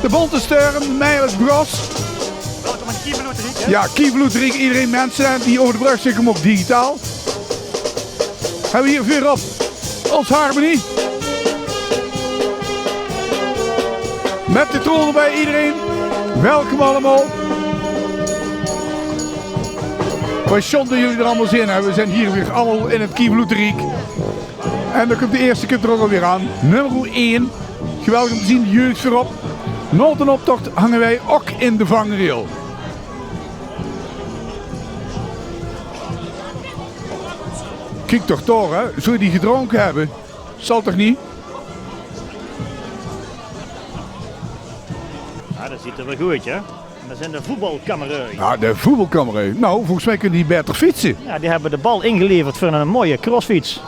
De Bonte Steuren, Meijers Bros. Welkom aan de Kieverloteriek, hè? Ja, Kieverloteriek. Iedereen mensen die over de brug zitten ook digitaal. Hebben we hier weer op ons Harmony. Met de troon bij iedereen. Welkom allemaal. Wat John dat jullie er allemaal zin hebben. We zijn hier weer allemaal in het Kieverloteriek. En dan komt de eerste keer er ook alweer aan. Nummer 1. Geweldig om te zien, de jeugd voorop. Na de optocht hangen wij ook in de vangrail. Kijk toch door, hè. Zou je die gedronken hebben? Zal toch niet? Ja, dat ziet er wel goed, hè? En dat zijn de voetbalkamerui. Ja, de voetbalkamerui. Nou, volgens mij kunnen die beter fietsen. Ja, die hebben de bal ingeleverd voor een mooie crossfiets.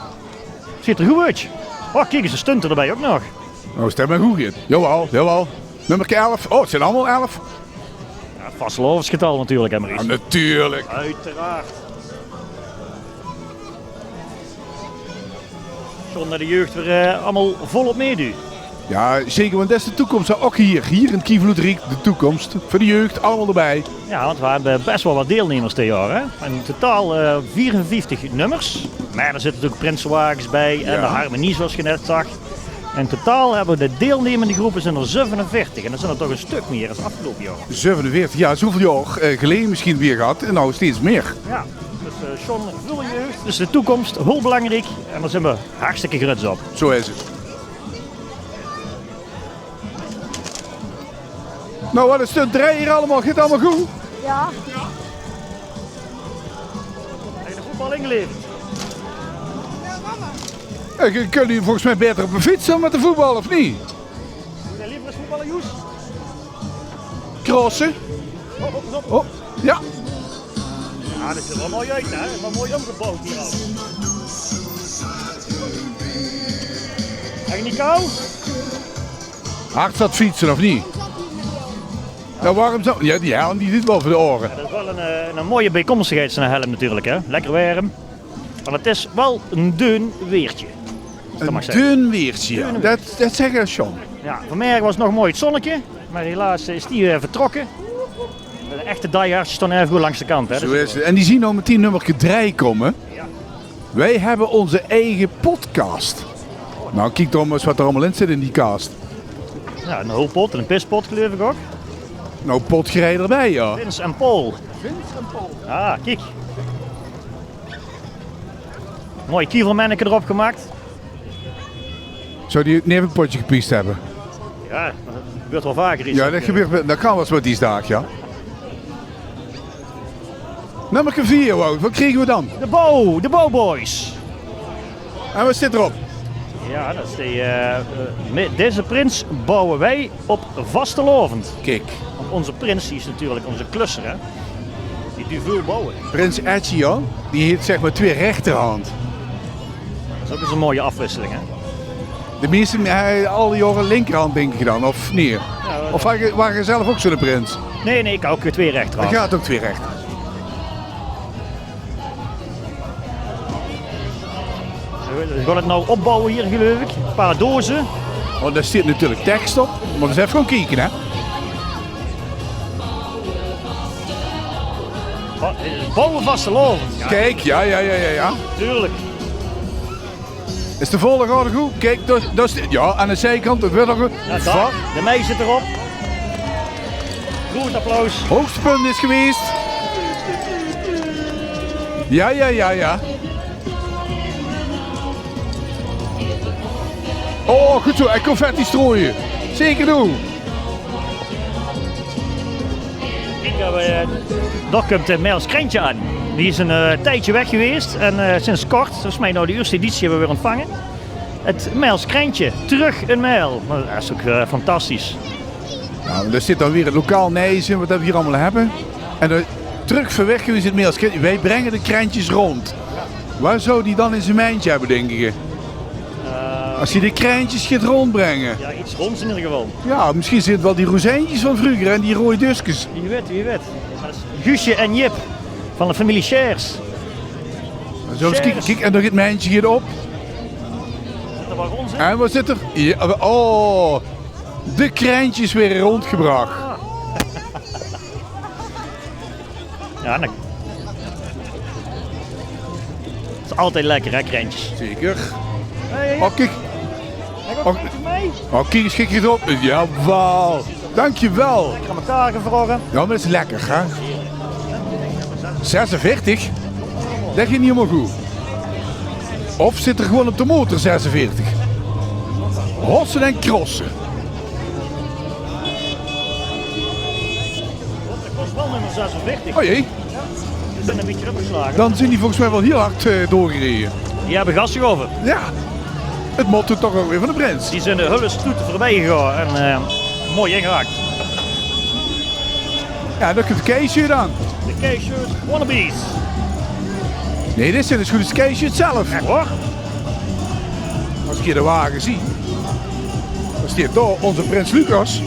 Ziet er goed uit. Oh, kijk eens, een stunt erbij ook nog. Nou, stem maar goed in. Jawel, jawel. Nummer 11. Oh, het zijn allemaal 11. Ja, vastelovensgetal natuurlijk, hè, Maurice? Ja, natuurlijk. Uiteraard. Zonder de jeugd weer allemaal volop meedoen. Ja, zeker, want dat is de toekomst. Ook hier in het Kieverloteriek, de toekomst. Voor de jeugd, allemaal erbij. Ja, want we hebben best wel wat deelnemers dit jaar, hè? In totaal 54 nummers. Maar er zitten natuurlijk Prinsenwagens bij en Ja. de Harmonie, zoals je net zag. In totaal hebben we de deelnemende groepen zijn er 47 en dat zijn er toch een stuk meer als afgelopen jaar. 47, ja, zoveel jaar geleden misschien weer gehad. En nou steeds meer. Ja, dus John, volle jeugd, dus de toekomst, heel belangrijk en daar zijn we hartstikke gruts op. Zo is het. Nou, wat een stunterij hier allemaal. Gaat het allemaal goed? Ja, Heb je de voetbal ingeleverd? Kunnen jullie volgens mij beter op een fiets dan met de voetbal, of niet? Doe jij liever eens voetballen, Joes? Crossen. Oh. Oh, ja. Ja, dat ziet er wel mooi uit, hè? Wel mooi omgebouwd hier al. Heb je niet kou? Hard zat fietsen, of niet? Nou, waarom zo? Ja, die helm die doet wel voor de oren. Dat is wel een mooie bijkomstigheid, zijn helm natuurlijk, hè? Lekker warm. Maar het is wel een dun weertje. Als dat Een mag zeggen. dun weertje. Dun Dat zeggen John. Ja, vanmiddag was nog mooi het zonnetje, maar helaas is die vertrokken. De echte diehards staan even goed langs de kant, hè? Zo is het. En die zien nou met die nummer 3 komen. Ja. Wij hebben onze eigen podcast. Nou, kijk toch maar eens wat er allemaal in zit in die cast. Ja, een hulppot en een pispot geloof ik ook. Nou, potgerij erbij, ja. Vince en Paul. Ah, kijk. Mooi kievelmanneke erop gemaakt. Zou die niet even een potje gepiest hebben? Ja, dat gebeurt wel vaker iets. Ja, dat kan wel eens met die dag, ja. Nummer 4, Wout. Wat kregen we dan? De Bow Boys. En wat zit erop? Ja, dat is deze prins bouwen wij op vastelovend. Kijk, Want onze prins die is natuurlijk onze klusser, hè. Die doet veel bouwen. Prins Ezio, die heeft zeg maar 2 rechterhand. Dat is ook eens een mooie afwisseling, hè. De meeste alle jaren linkerhand denk ik dan, of niet? Ja, Of waren je zelf ook zo'n prins? nee, ik hou ook 2 Dan rechterhand. gaat ook 2 rechter. We gaan het nou opbouwen hier, geloof ik. Een paar dozen. Want daar zit natuurlijk tekst op. Maar eens even gewoon kijken, hè. Bouwen vastelovend. Ja, Kijk, ja. tuurlijk. Is de volgorde goed? Kijk, dat is ja, aan de zijkant, dat wil nog goed. Ja, daar, de meis zit erop. Goed applaus. Hoogtepunt is geweest. Ja. Oh, goed zo. En confetti strooien. Zeker doen. Daar komt Merels Krentje aan. Die is een tijdje weg geweest en sinds kort, volgens mij nou de eerste editie hebben we weer ontvangen. Het Merels Krentje, terug in Merel. Maar dat is ook fantastisch. Nou, daar zit dan weer het lokaal Nijzen, wat we hier allemaal hebben. En dan terug verweg is het meer als krentje. Wij brengen de krentjes rond. Waar zou die dan in zijn mijntje hebben, denk je? Als hij de krentjes gaat rondbrengen. Ja, iets ronds in ieder geval. Ja, misschien zitten wel die rozijntjes van vroeger en die rode dusjes. Wie weet. Dat is Guusje en Jip van de familie Shares. Zo eens kijk, en dan gaat het mijntje hier op. Er wagons, hè? En wat zit er? Ja, oh, de krentjes weer rondgebracht. Ja, dat is altijd lekker, hè, krentjes. Zeker. Hey, Oh, kijk. heb oh. je een mee? Oh, kijk eens, kijk eens op. Jawel. Dankjewel. Lekker aan elkaar gevroren. Ja, maar dat is lekker, hè? 46? Dat ging niet helemaal goed. Of zit er gewoon op de motor 46? Rossen en crossen. Dat kost wel nummer 46. Oh jee, Die zijn een beetje opgeslagen. dan zijn die volgens mij wel heel hard doorgereden. Die hebben gas over. Ja, het motto toch ook weer van de Prins. Die zijn de hulle stoeten voorbij gegaan en mooi ingehaakt. Ja, dat komt de Keesje aan. De K-shirt wannabes. Nee, dit zijn dus goed de Keesje zelf. Echt hoor. Als ik hier de wagen zie, dan staat daar onze Prins Lucas.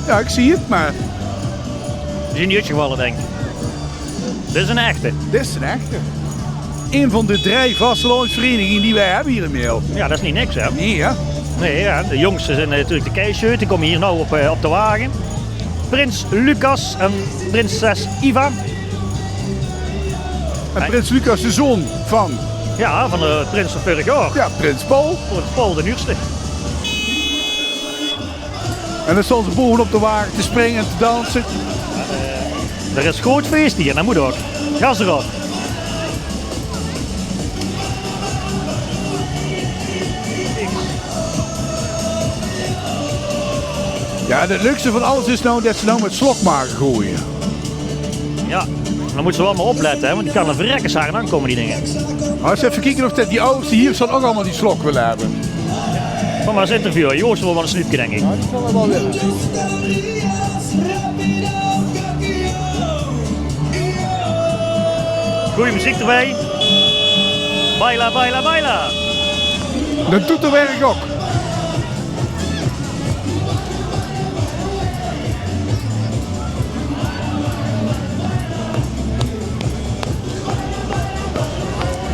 Ja, ik zie het, maar Die zijn niet uitgevallen, denk ik. Dit is een echte. dit is een echte. Een van de 3 vastelandsverenigingen die wij hebben hier in Meel. Ja, dat is niet niks, hè? Nee, hè? Nee, ja, de jongste zijn natuurlijk de K-shirt. Die komen hier nou op de wagen. Prins Lucas en prinses Iva. En Prins Lucas, de zoon van, Ja, van de prins van vorig jaar. ja, Prins Paul. Voor Paul de Nieuwste. En dan staan ze bovenop de wagen te springen en te dansen. Er is groot feest hier, dat moet ook. Gas erop. Ja, het leukste van alles is nou dat ze nou met slokmaken gooien. Ja, dan moeten ze wel maar opletten, hè, want die kan een verrekkershaar aankomen, die dingen. Nou, eens even kijken of dat die ouders die hier staan ook allemaal die slok willen hebben. Kom maar eens interviewen. Joost wil wel een snoepje, denk ik. Nou, die zullen wel willen. Goeie muziek erbij. Baila, baila, baila. Dat doet de werk ook.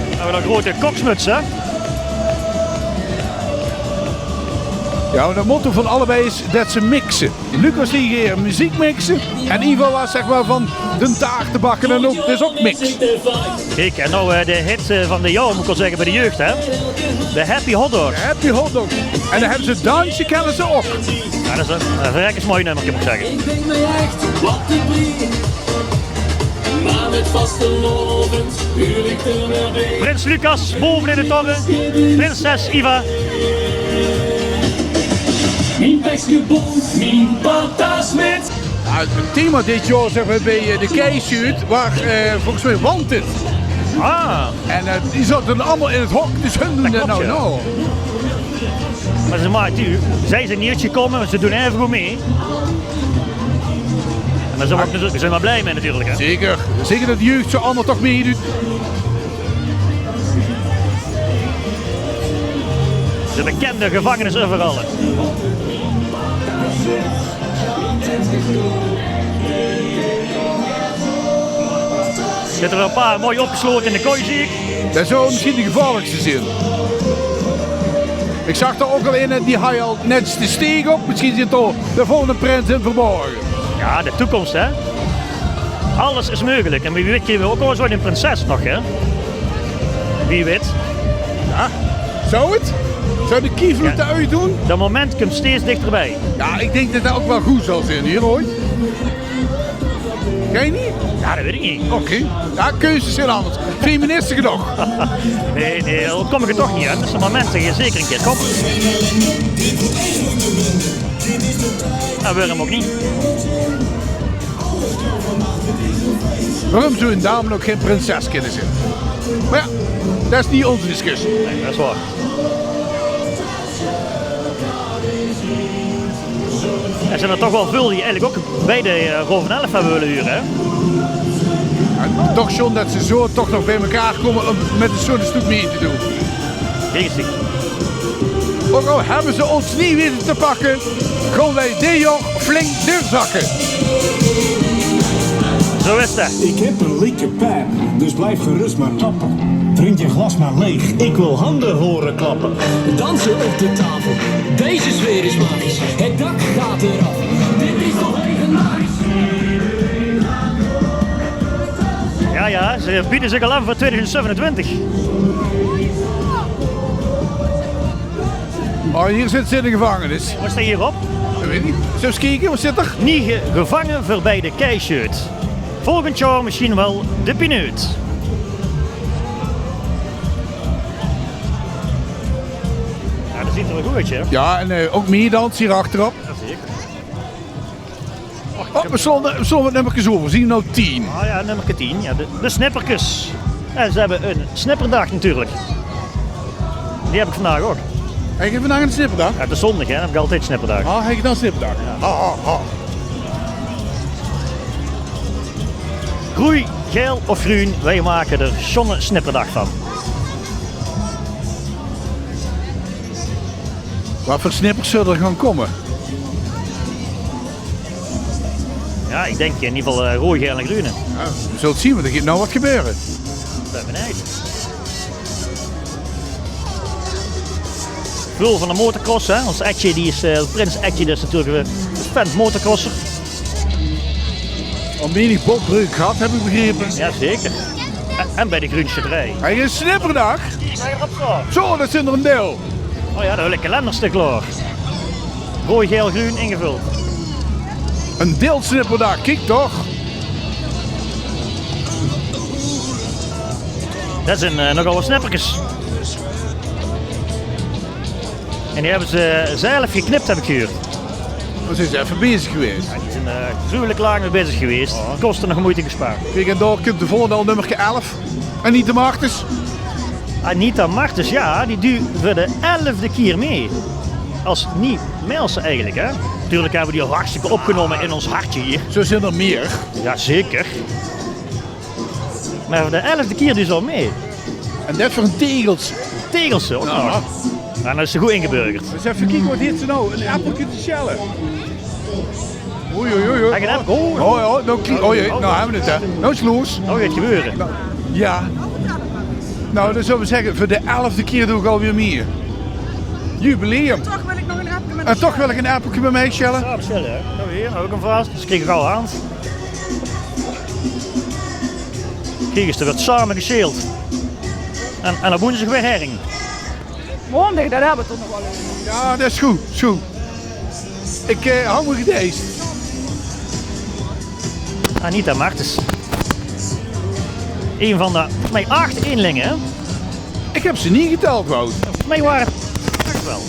We hebben een grote koksmuts, hè? Ja, maar het motto van allebei is dat ze mixen. Lucas die hier muziek mixen en Ivo was zeg maar van de taart te bakken en ook, dus ook mix. Kijk, en nou de hit van de jaar, moet ik wel zeggen, bij de jeugd, hè? De Happy Hot Dog. Happy hotdog. En dan hebben ze dansje, kennen ze ook. Ja, dat is een verrekkers mooi nummer, moet ik zeggen. Ik denk mij echt wat te brie. Maar met vastelovend huur ik er naar mee. Prins Lucas, boven in de toren. Prinses Iva. Mijn pestgebond, mijn patas met. Ja, het thema dit jaar zeg maar, bij de Keishoot waar volgens mij Wanted. Ah, En die zaten allemaal in het hok, dus hun doen dat klopt, nou ja. nou. maar zij zijn niet uitgekomen, maar ze doen even goed mee. En daar zijn we, ook natuurlijk, zijn we blij mee natuurlijk, hè? Zeker. Zeker dat de jeugd zo allemaal toch meedoet. De bekende gevangenis overal. Zitten er een paar mooi opgesloten in de kooi, zie ik. Dat zou misschien de gevaarlijkste zijn. Ik zag er ook al in, die haal al net de steeg op. Misschien zit er de volgende prins in verborgen. Ja, de toekomst, hè. Alles is mogelijk. En wie weet je ook wel eens een prinses nog, hè. Wie weet. Ja, zou het? Zou de kievloed Ja. eruit doen? Dat moment komt steeds dichterbij. Ja, ik denk dat dat ook wel goed zal zijn hier ooit. Jij niet? Ja, dat weet ik niet. Oké. Ja, keuzes zijn anders. Feministen genoeg. Nee, daar kom ik er toch niet uit. Dat is een moment dat je zeker een keer komt. En waarom ook niet? Waarom zou een dame ook geen prinses kunnen zijn? Maar ja, dat is niet onze discussie. Nee, dat is waar. Er zijn er toch wel veel die eigenlijk ook bij de Roven 11 hebben willen huren, hè? Ja, toch John dat ze zo toch nog bij elkaar komen om met een soort stoep mee te doen. Geestig. Ook al hebben ze ons niet weten te pakken, gaan wij dit jaar flink doorzakken. Zo is dat. Ik heb een lekke pijp, dus blijf gerust maar tappen. Drink je glas maar leeg, ik wil handen horen klappen. Dansen op de tafel, deze sfeer is magisch. Het dak gaat eraf, dit is toch legendarisch. Ja, ze bieden zich al aan voor 2027. Oh, hier zit ze in de gevangenis. Wat staat hierop? Ik weet niet. Zullen we eens kijken, wat zit er? Niet gevangen voorbij de keishirt. Volgend jaar misschien wel de pineut. Ja, dat ziet er wel goed uit, hè? Ja, en ook meedans hier achterop. Dat zie ik. Oh, we zullen het nummertjes over. Zien nou 10. Ah ja, nummer 10. Ja, de snippertjes. En ze hebben een snipperdag natuurlijk. Die heb ik vandaag ook. Heb je vandaag een snipperdag? Ja, de zondag, hè? Dan heb ik altijd snipperdag. Oh, heb je dan snipperdag? Ja. Groei, geel of groen, wij maken er zonne snipperdag van. Wat voor snippers zullen er gaan komen? Ja, ik denk in ieder geval rooi, geel en groene. Ja, we zullen het zien, want er gaat nou wat gebeuren. Ik ben benieuwd. Vul van de motocross, hè? Ons Etje, die is Prins Etje, dus natuurlijk een fan motocrosser. Al menig botbreuk gehad, heb ik begrepen. Jazeker. En bij de groenschutterij. Heb je een snipperdag? Zo, dat zit er een deel. Oh ja, daar wil ik een kalenderstuk klaar. Rooi, geel, groen ingevuld. Een deelsnipperdag, kijk toch. Dat zijn nogal wat snippertjes. En die hebben ze zelf geknipt, heb ik gehoord. We zijn even bezig geweest. Ja, die zijn gruwelijk lang mee bezig geweest. Kosten nog moeite gespaard. Kijk, en daar komt de volgende al nummer 11. En niet de Martens. Anita Martens, ja, die duurt voor de 11e keer mee. Als niet Melse eigenlijk, hè. Natuurlijk hebben we die al hartstikke opgenomen in ons hartje hier. Zo zijn er meer. Jazeker. Maar voor de 11e keer dus al mee. En dat voor een tegels. Tegelse ook Ja. nog. En dan is ze goed ingeburgerd. Dus even kijken, wat heet ze nou? Een appeltje te schellen. Oei, oei, oei. Kijk, een appel. Oh, nou hebben we het, hè. Nou is het los. Oh, gaat gebeuren. Ja. Nou, dan zullen we zeggen, voor de 11e keer doe ik alweer meer. Jubileum. Toch wil ik nog een appje met En toch wil ik een appeltje bij mij schellen. Ja, bestellen, hè. Nou weer, hou ik hem vast. Dus kreeg ik al aan. Kijk, er wordt samen gescheeld. En dan woensdag weer herring. Maandag, dat hebben we toch nog wel eens. Ja, dat is goed. Is goed. Ik hou me gedeesd. Anita Martens. Een van de, volgens mij 8 eenlingen, hè. Ik heb ze niet geteld, Wout. Volgens mij waren het echt wel.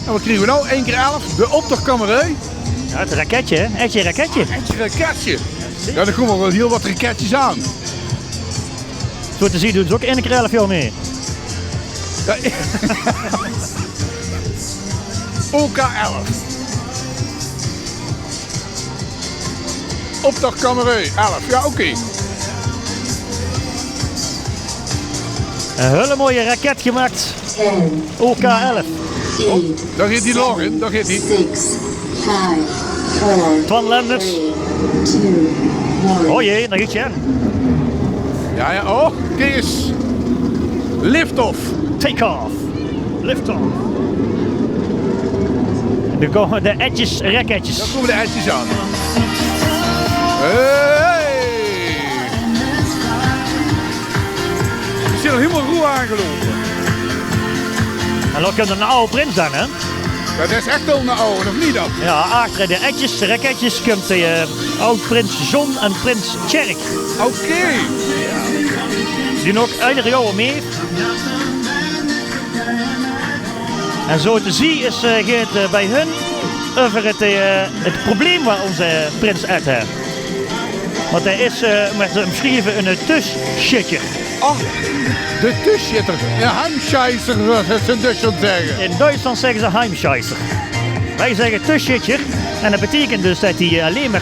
En wat krijgen we nou? 1 keer 11. De optochtkamerij. Ja, het raketje, hè. Etje raketje. Eentje raketje. Ja, er komen wel heel wat raketjes aan. Zo te zien doen ze ook 1 keer 11 jaar mee. Ja, OK11. Optochtkamerij 11. Ja, oké. Een hele mooie raket gemaakt. OK11. Daar gaat hij nog in. Daar gaat hij. 6, 5, 4, Twan Lenders. 2, 1. Oh jee, daar gaat je aan. Ja, ja. Oh, kijk eens. Lift-off. Take off. Lift off. En dan komen de etjes, raketjes. Daar komen de eitjes aan. Hey! Ze zijn er helemaal roe aangelopen. En dan komt een oude prins dan, hè. Dat is echt wel een oude, of niet dan? Ja, achter de etjes, raketjes, komt de oud prins John en prins Tjerk. Oké. Die doen ook iedere jaar mee. En zo te zien is gaat bij hun over het probleem waar onze prins Ed heeft. Want hij is met hem schreven een tusschitter. Oh, de tusschitter. Een hamscheißer, zoals ze in Duitsland zeggen. In Duitsland zeggen ze Heimscheißer. Wij zeggen tusschitter. En dat betekent dus dat hij alleen maar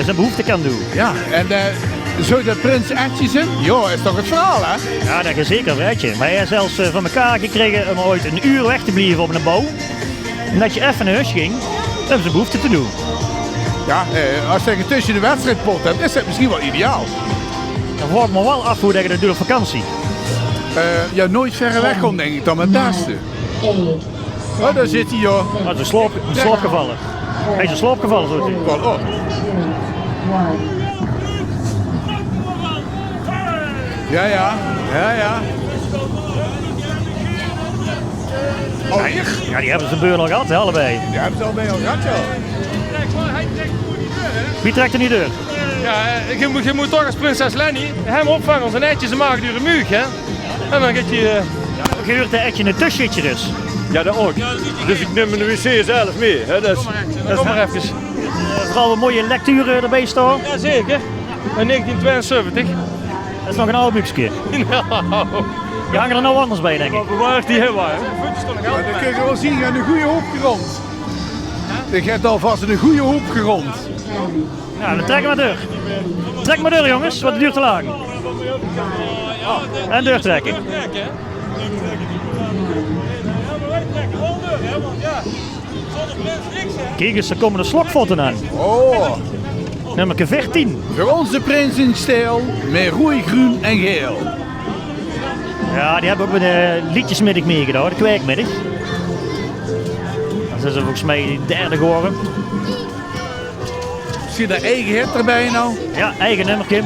zijn behoefte kan doen. Ja, en zou de prins Etje zijn? Ja, is toch het verhaal, hè? Ja, dat is zeker weet je. Maar hij heeft zelfs van elkaar gekregen om ooit een uur weg te blijven op een bouw. En dat je even naar huis ging om zijn behoefte te doen. Ja, als je een tussen de wedstrijdpot hebt, is dat misschien wel ideaal. Dan vraag ik me wel af hoe dat je dat doet op vakantie. Ja, nooit verre weg komt, denk ik dan met het beste. 8, Oh, daar zit hij, joh. Oh, het is een sloop gevallen. Hij is een sloop gevallen, zo. Wel, oh. 1. Ja. Oh, hier? Ja, die hebben ze beur nog gehad, hè, allebei. Die hebben ze al bij al gehad, ja. Wie trekt er niet deur? Ja, je moet toch als prinses Lenny hem opvangen als een eitje zijn maag dure muug, hè? En dan gaat je... Gehuurd een etje een tussentje dus. Ja, dat ook. Dus ik neem mijn wc zelf mee, hè? Dat is maar even. Vooral een mooie lectuur erbij staan. Jazeker. In 1972. Dat is nog een oud boekje. Nou, Die hangen er nou anders bij, denk ik. waar is die helemaal? Maar dan kun je wel zien, je hebt een goede hoop gerond. Je hebt alvast een goede hoop gerond. Ja, dan trekken we deur. Trek maar deur, jongens, wat duurt te lang. En deur trekken. Kijk eens, er komen de slokfotten aan. Oh, Nummer 14. voor onze prins in stijl, met rooi, groen en geel. Ja, die hebben ook met de liedjesmiddag meegedaan, de kwijkmiddag. Dan zijn ze volgens mij derde geworden. Zie je daar eigen hit erbij nou? Ja, eigen nummertje.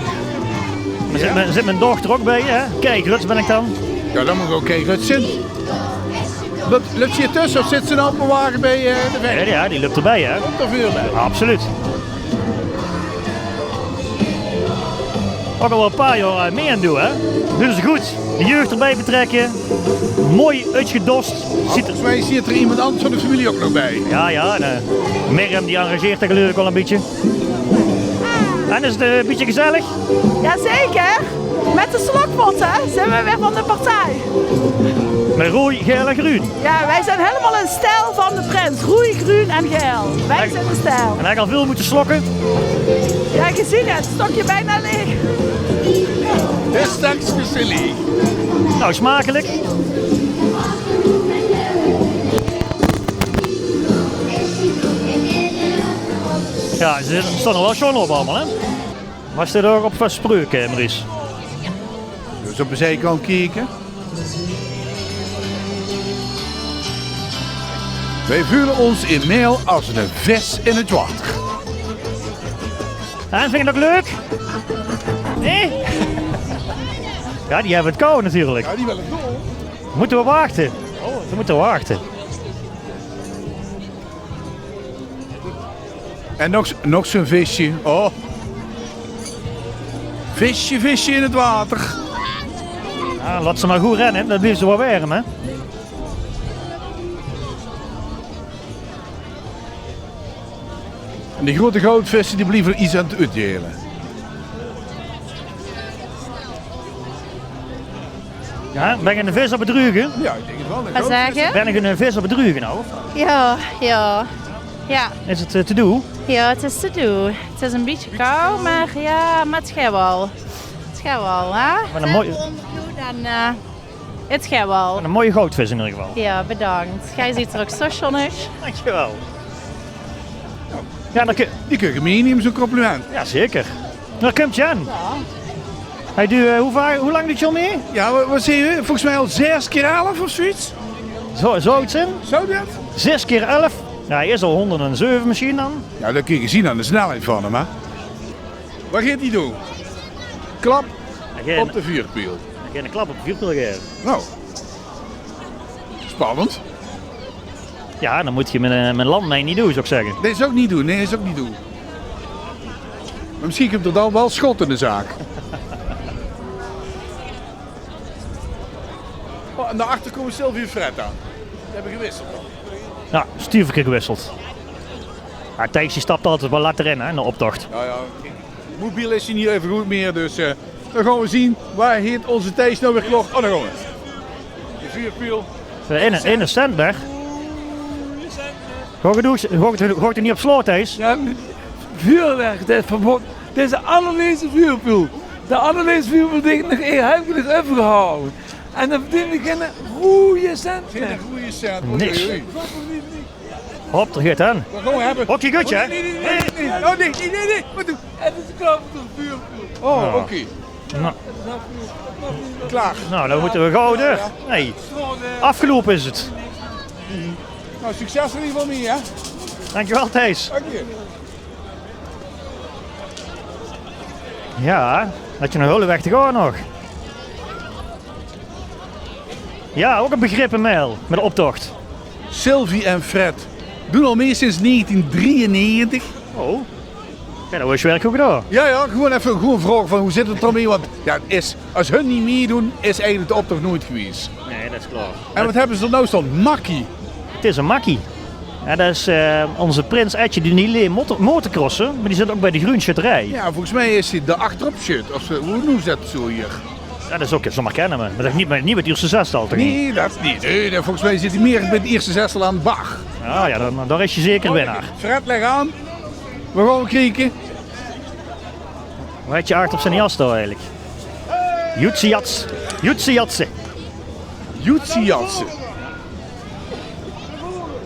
Er zit mijn dochter ook bij, hè? Kijk, Ruts ben ik dan. Ja, dan moet ik ook kijken uit zin. Lukt je tussen of zit ze nou op een wagen bij de weg? Ja, die loopt erbij, hè? Komt er veel bij. Absoluut. Ook al wel een paar jaar mee aan doen, hè? Doen ze goed. De jeugd erbij betrekken. Mooi uitgedost. Ziet er... Volgens mij zit er iemand anders van de familie ook nog bij. Ja, Mirjam die arrangeert dat geloof ik wel een beetje. En is het een beetje gezellig? Jazeker. Met de slokpotten zijn we weer van de partij. Met rooi, geel en groen. Ja, wij zijn helemaal in stijl van de prins. Roei, groen en geel. Wij zijn de stijl. En hij al veel moeten slokken. Ja, gezien het. Stokje bijna leeg. Het is straks gezellig. Nou, smakelijk. Ja, ze staan er wel schoon op allemaal, hè? Was dit ook op verspreuken, Maurice? Dus op de zijkant kijken. Wij voelen ons in mail als een vis in het water. En vind je dat leuk? Nee? Ja, die hebben het koud natuurlijk. Ja, die willen door. Moeten we wachten? Oh, we moeten wachten. En nog zo'n visje. Oh. Visje in het water. Ja, laat ze maar goed rennen, dan blijven ze wel warm, hè? En die grote goudvissen die blijven iets aan het uitdelen. Ja, ben je een vis op het drugen? Ja, ik denk het wel. Wat zeg je? Ben ik een vis op het drugen nou? Ja. Is het te doen? Ja, het is te doen. Het is een beetje koud, maar ja, maar het gaat wel. Het gaat wel, hè? Met een mooie- Het gaat wel. Een mooie goudvis in ieder geval. Ja, bedankt. Jij ziet er ook zo schoon uit. Dankjewel. Ja, dan kun... Die kun je meenemen, zo'n compliment. ja zeker. Daar komt je aan. Hij doet, hoe lang doet je al mee? Ja, wat zie je? Volgens mij al 6 keer 11 of zoiets. Zo iets in? Zou dat? 6 keer 11. Ja, hij is al 107 misschien dan. Ja, dat kun je zien aan de snelheid van hem, hè. Wat gaat hij doen? Klap Hij op de vuurpijl. gaat een klap op de vuurpijl geven. Nou. Spannend. Ja, dan moet je met een landmijn niet doen, zou ik zeggen. Nee, is ook niet doen. Nee, is ook niet doen. Maar misschien komt er dan wel schot in de zaak. Oh, en daarachter komen Sylvie en Fred aan. Die hebben gewisseld. Ja, stieverke gewisseld. Ja, Thijsje stapt altijd wel later in, hè, in de optocht. Nou ja, mobiel is hij niet even goed meer, dus dan gaan we zien waar heet onze Thijs nou weer klok. Oh, daar gaan we. De vuurpijl. In een Sandberg. Hoort er niet op sloot, Thijs? Ja, vuurwerk, dat is verboden. Dit is de allerleukste vuurpijl. De allerleukste vuurpijl die ik nog heb even gehouden. En dan verdien ik een goede cent. Geen goede cent. Niks. Hop, er gaat aan. We gaan we hebben. Hokje goed, hè? Nee. Oh, nee. Wat doe? Het is klaar voor de vuurpijl. Oh, oké. Nou, Klaar. nou, dan moeten we gauw door. Nee, afgelopen is het. Nou, succes in ieder geval mee, hè? Dankjewel, Thijs. Dank je. Ja, had je nog hele weg te gaan nog. Ja, ook een begrip in Mijl met de optocht. Sylvie en Fred doen al mee sinds 1993. Oh, ja, dat was je werk goed gedaan. Ja, gewoon even een vraag van hoe zit het ermee? Want ja, het is, als hun niet meedoen, is eigenlijk de optocht nooit geweest. Nee, dat is klaar. En wat hebben ze er nou staan? Makkie. Het is een makkie. Ja, dat is onze prins Etje die niet alleen motorcrossen, maar die zit ook bij de groenschutterij. Ja, volgens mij is hij de achterop shit. Of hoe noemen ze dat zo hier? Ja, dat is ook zomaar kennen we. Maar dat is niet met het eerste zestal toch niet? Nee, dat is niet. Nee, volgens mij zit hij meer met de eerste zestal aan de bar. Ja, dan is je zeker winnaar. Fred, leg aan. We gaan krieken. Hoe heet je aard op zijn jas toch eigenlijk? Jutsiats. Jutsiatsen. Jutsiatsen.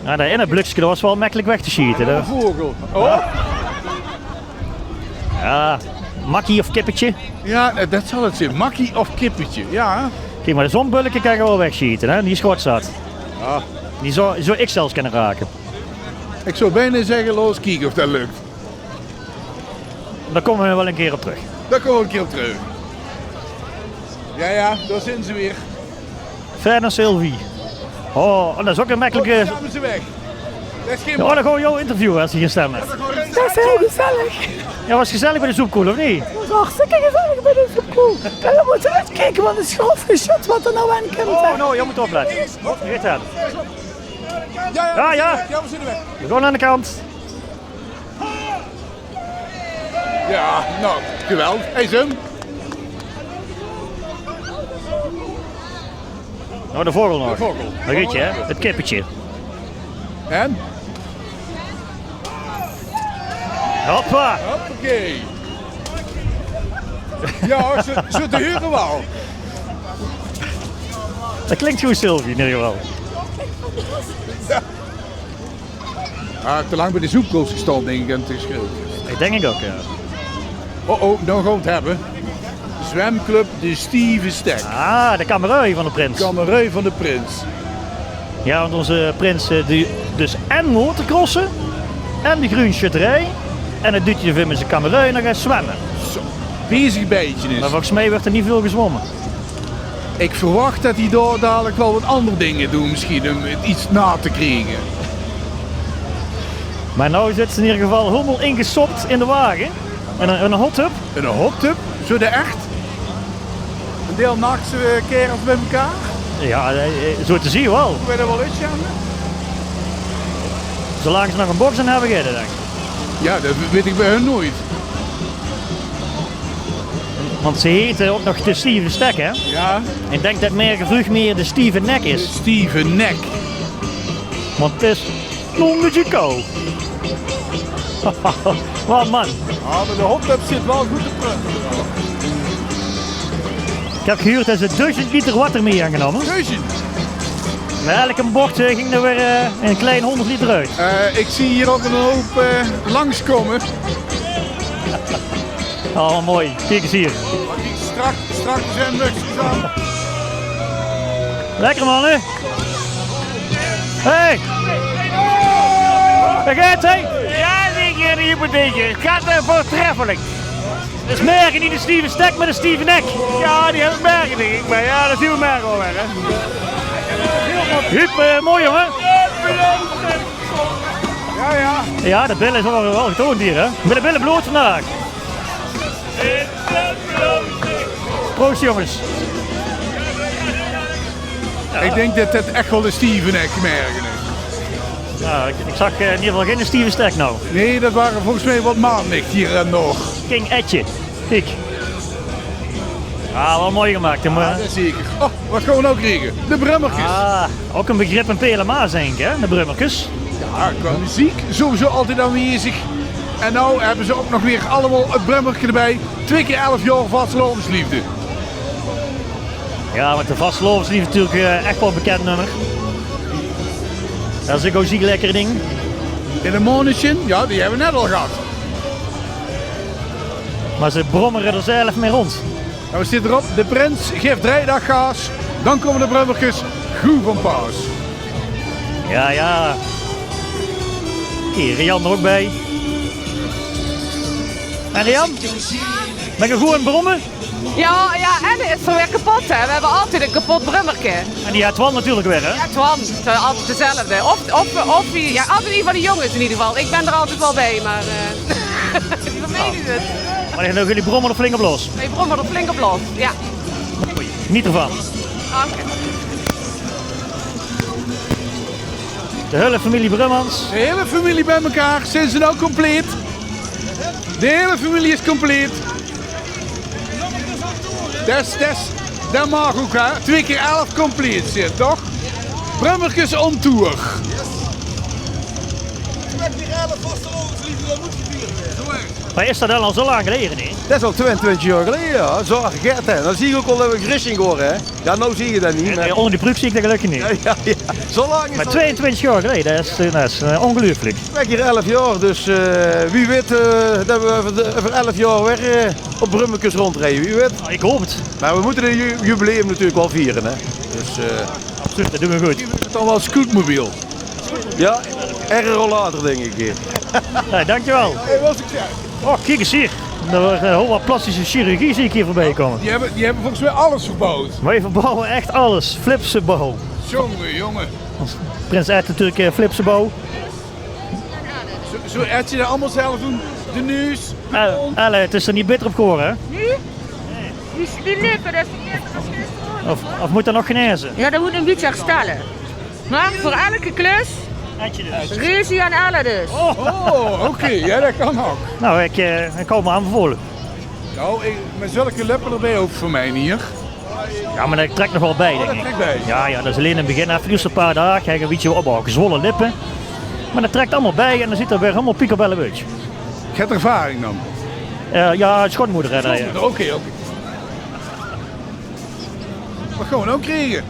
Ja, dat in het bluksje was wel makkelijk weg te schieten. Een vogel. Oh. Ja, makkie of kippetje. Ja, dat zal het zijn. Makkie of kippetje. Ja. Kijk, maar de zonbulletje kan je wel wegschieten, hè? Die schort staat. Ja. Die zou ik zelfs kunnen raken. Ik zou bijna zeggen, los kijken of dat lukt. Daar komen we wel een keer op terug. Daar komen we een keer op terug. Ja, daar zijn ze weer. Fred en Sylvie. Oh, dat is ook een makkelijke... Oh, gaan ze weg. Dat is geen... Oh, dan gaan we jou interviewen als je gaat stemmen. Dat is heel gezellig. Ja, was het gezellig bij de soepkoel, of niet? Dat is hartstikke gezellig bij de soepkoel. En we moeten uitkijken, want het is grof geschut wat er nou aan komt. Oh, nou, je moet opletten. Hier gaat het. Ja. we zitten weg. We gaan aan de kant. Ja, nou, geweldig. Hey, Zum. Nou, de vogel nog. De vogel. Daar gaat je, hè? Het kippetje. En? Hoppa! Hoppakee. Ja, ze te huren wel. Dat klinkt goed, Sylvie, in ieder geval. Ah, te lang bij de zoekkoels gestaan, denk ik, en het is groot. Ik denk ik ook, ja. Oh, nou gaan we het hebben. Zwemclub de Steven Stek. Ah, de kamerui van de prins. Kamerui van de prins. Ja, want onze prins die dus en motorcrossen en de groenschutterij. En het doet je even met zijn kamerui en dan gaat zwemmen. Zo, bezig beetje is. Maar volgens mij werd er niet veel gezwommen. Ik verwacht dat hij daar dadelijk wel wat andere dingen doet, misschien om het iets na te krijgen. Maar nou zit ze in ieder geval helemaal ingesopt in de wagen. En een hot tub. En een hot tub, zo de echt. Een deel nachtse kerels bij elkaar. Ja, zo te zien wel. Hoe wij dat wel uitgaan? Zolang ze nog een box in hebben, denk ik. Ja, dat weet ik bij hun nooit. Want ze heten ook nog de Steven Stek, hè? Ja. Ik denk dat meer meer de Steven Nek is. Steven Nek. Want het is nog een beetje koud. Wat man. Ah, maar de hot tub zit wel goed te prutsen. Ik heb gehuurd dat ze 1000 liter water mee aangenomen. 1000? Bij elke bocht ging er weer een klein 100 liter uit. Ik zie hier ook een hoop langskomen. Oh, mooi. Kijk eens hier. Strak zijn mutsjes aan. Lekker man, hè? Hey! Daar gaat hij! Ja, zeker, hier moet tegen. Het gaat voortreffelijk. Dat is merken niet de Steven Stek, maar de Steven Nek. Ja, die hebben merken denk ik, maar ja, dat zien we merken wel weer, hè. Huub, mooi jongen. Ja. Ja, de billen is wel getoond hier, hè. Met de billen bloot vandaag. Proost jongens. Ik denk dat het echt wel de Steven Nek merken is. Nou, ik zag in ieder geval geen Steven Stek nou. Nee, dat waren volgens mij wat maanlicht hier en nog. King Etje. Kijk. Ah, wel mooi gemaakt. Hè, maar... Ja, dat zeker. Oh, wat gaan we nou krijgen? De brummertjes. Ah, ook een begrip in PLMA denk ik, hè? De brummertjes. Ja, qua muziek sowieso altijd aanwezig. En nou hebben ze ook nog weer allemaal het brummertje erbij. 2 keer 11 jaar vastelovensliefde. Ja, met de vastelovensliefde natuurlijk echt wel een bekend nummer. Dat is ook een ziek lekker ding. In de Monischen, ja, die hebben we net al gehad. Maar ze brommeren er zelf mee rond. Nou, we zitten erop. De prins geeft 3 dag gas. Dan komen de brummertjes goed van paus. Ja, ja. Hier, Rian er ook bij. En Rian? Ben je goed aan het brommen? Ja, en het is zo weer kapot, hè. We hebben altijd een kapot brummerke. En die had Twan natuurlijk weer, hè? Ja, Twan, het is altijd dezelfde. Ja, altijd een van de jongens in ieder geval. Ik ben er altijd wel bij, maar die vermeden het. Maar jullie brommen er flink op los? Nee, brommen er flink op los, ja. Niet ervan. Oké. De hele familie Brummans. De hele familie bij elkaar. Zijn ze nou compleet? De hele familie is compleet. Dat mag ook, hè? 2 keer 11 compleet zit, toch? Brummertjes on tour. Maar is dat al zo lang geleden, hè? Dat is al 22 jaar geleden, ja. Zorg Gert, hè. Dan zie je ook al dat we grissing horen, hè. Ja, nou zie je dat niet. Maar... Onder die broek zie ik dat gelukkig niet. Ja. Zo lang is maar 22 jaar geleden, dat is ongelooflijk. 2 keer 11 jaar, dus wie weet dat we over 11 jaar weer op Brummertjes rondrijden, wie weet. Ik hoop het. Maar we moeten een jubileum natuurlijk wel vieren, hè. Dus, absoluut, dat doen we goed. Het is dan wel een scootmobiel. Ja, erg rollator denk ik. Ja, dankjewel. Hey, wat ik zeg. Oh, kijk eens hier. Er wordt heel wat plastische chirurgie zie ik hier voorbij komen. Die hebben volgens mij alles verbouwd. Wij verbouwen echt alles. Flipse bouw. Jongen. Prins Ed natuurlijk flipse bouw. Zo Ed je dat allemaal zelf doen? De neus? Elle, het is er niet bitter op geworden, hè? Nu? Die lippen, dat is Of moet dat nog genezen? Ja, dat moet een beetje herstellen. Maar voor elke klus, ruzie aan Elle dus. Oh, oké. Ja, dat kan ook. Nou, ik hou me aanbevolen. Nou, met zulke lippen erbij ook voor mij hier. Ja, maar dat trekt nog wel bij, denk ik. Dat trekt bij. Ja, dat is alleen in het begin, even eerst een paar dagen, krijg je een beetje opbouwen, gezwollen lippen. Maar dat trekt allemaal bij en dan zit er weer helemaal piekerbellen uit. Je hebt ervaring dan? Ja, schoonmoeder rijden. Oké. Wat gaan we nou krijgen?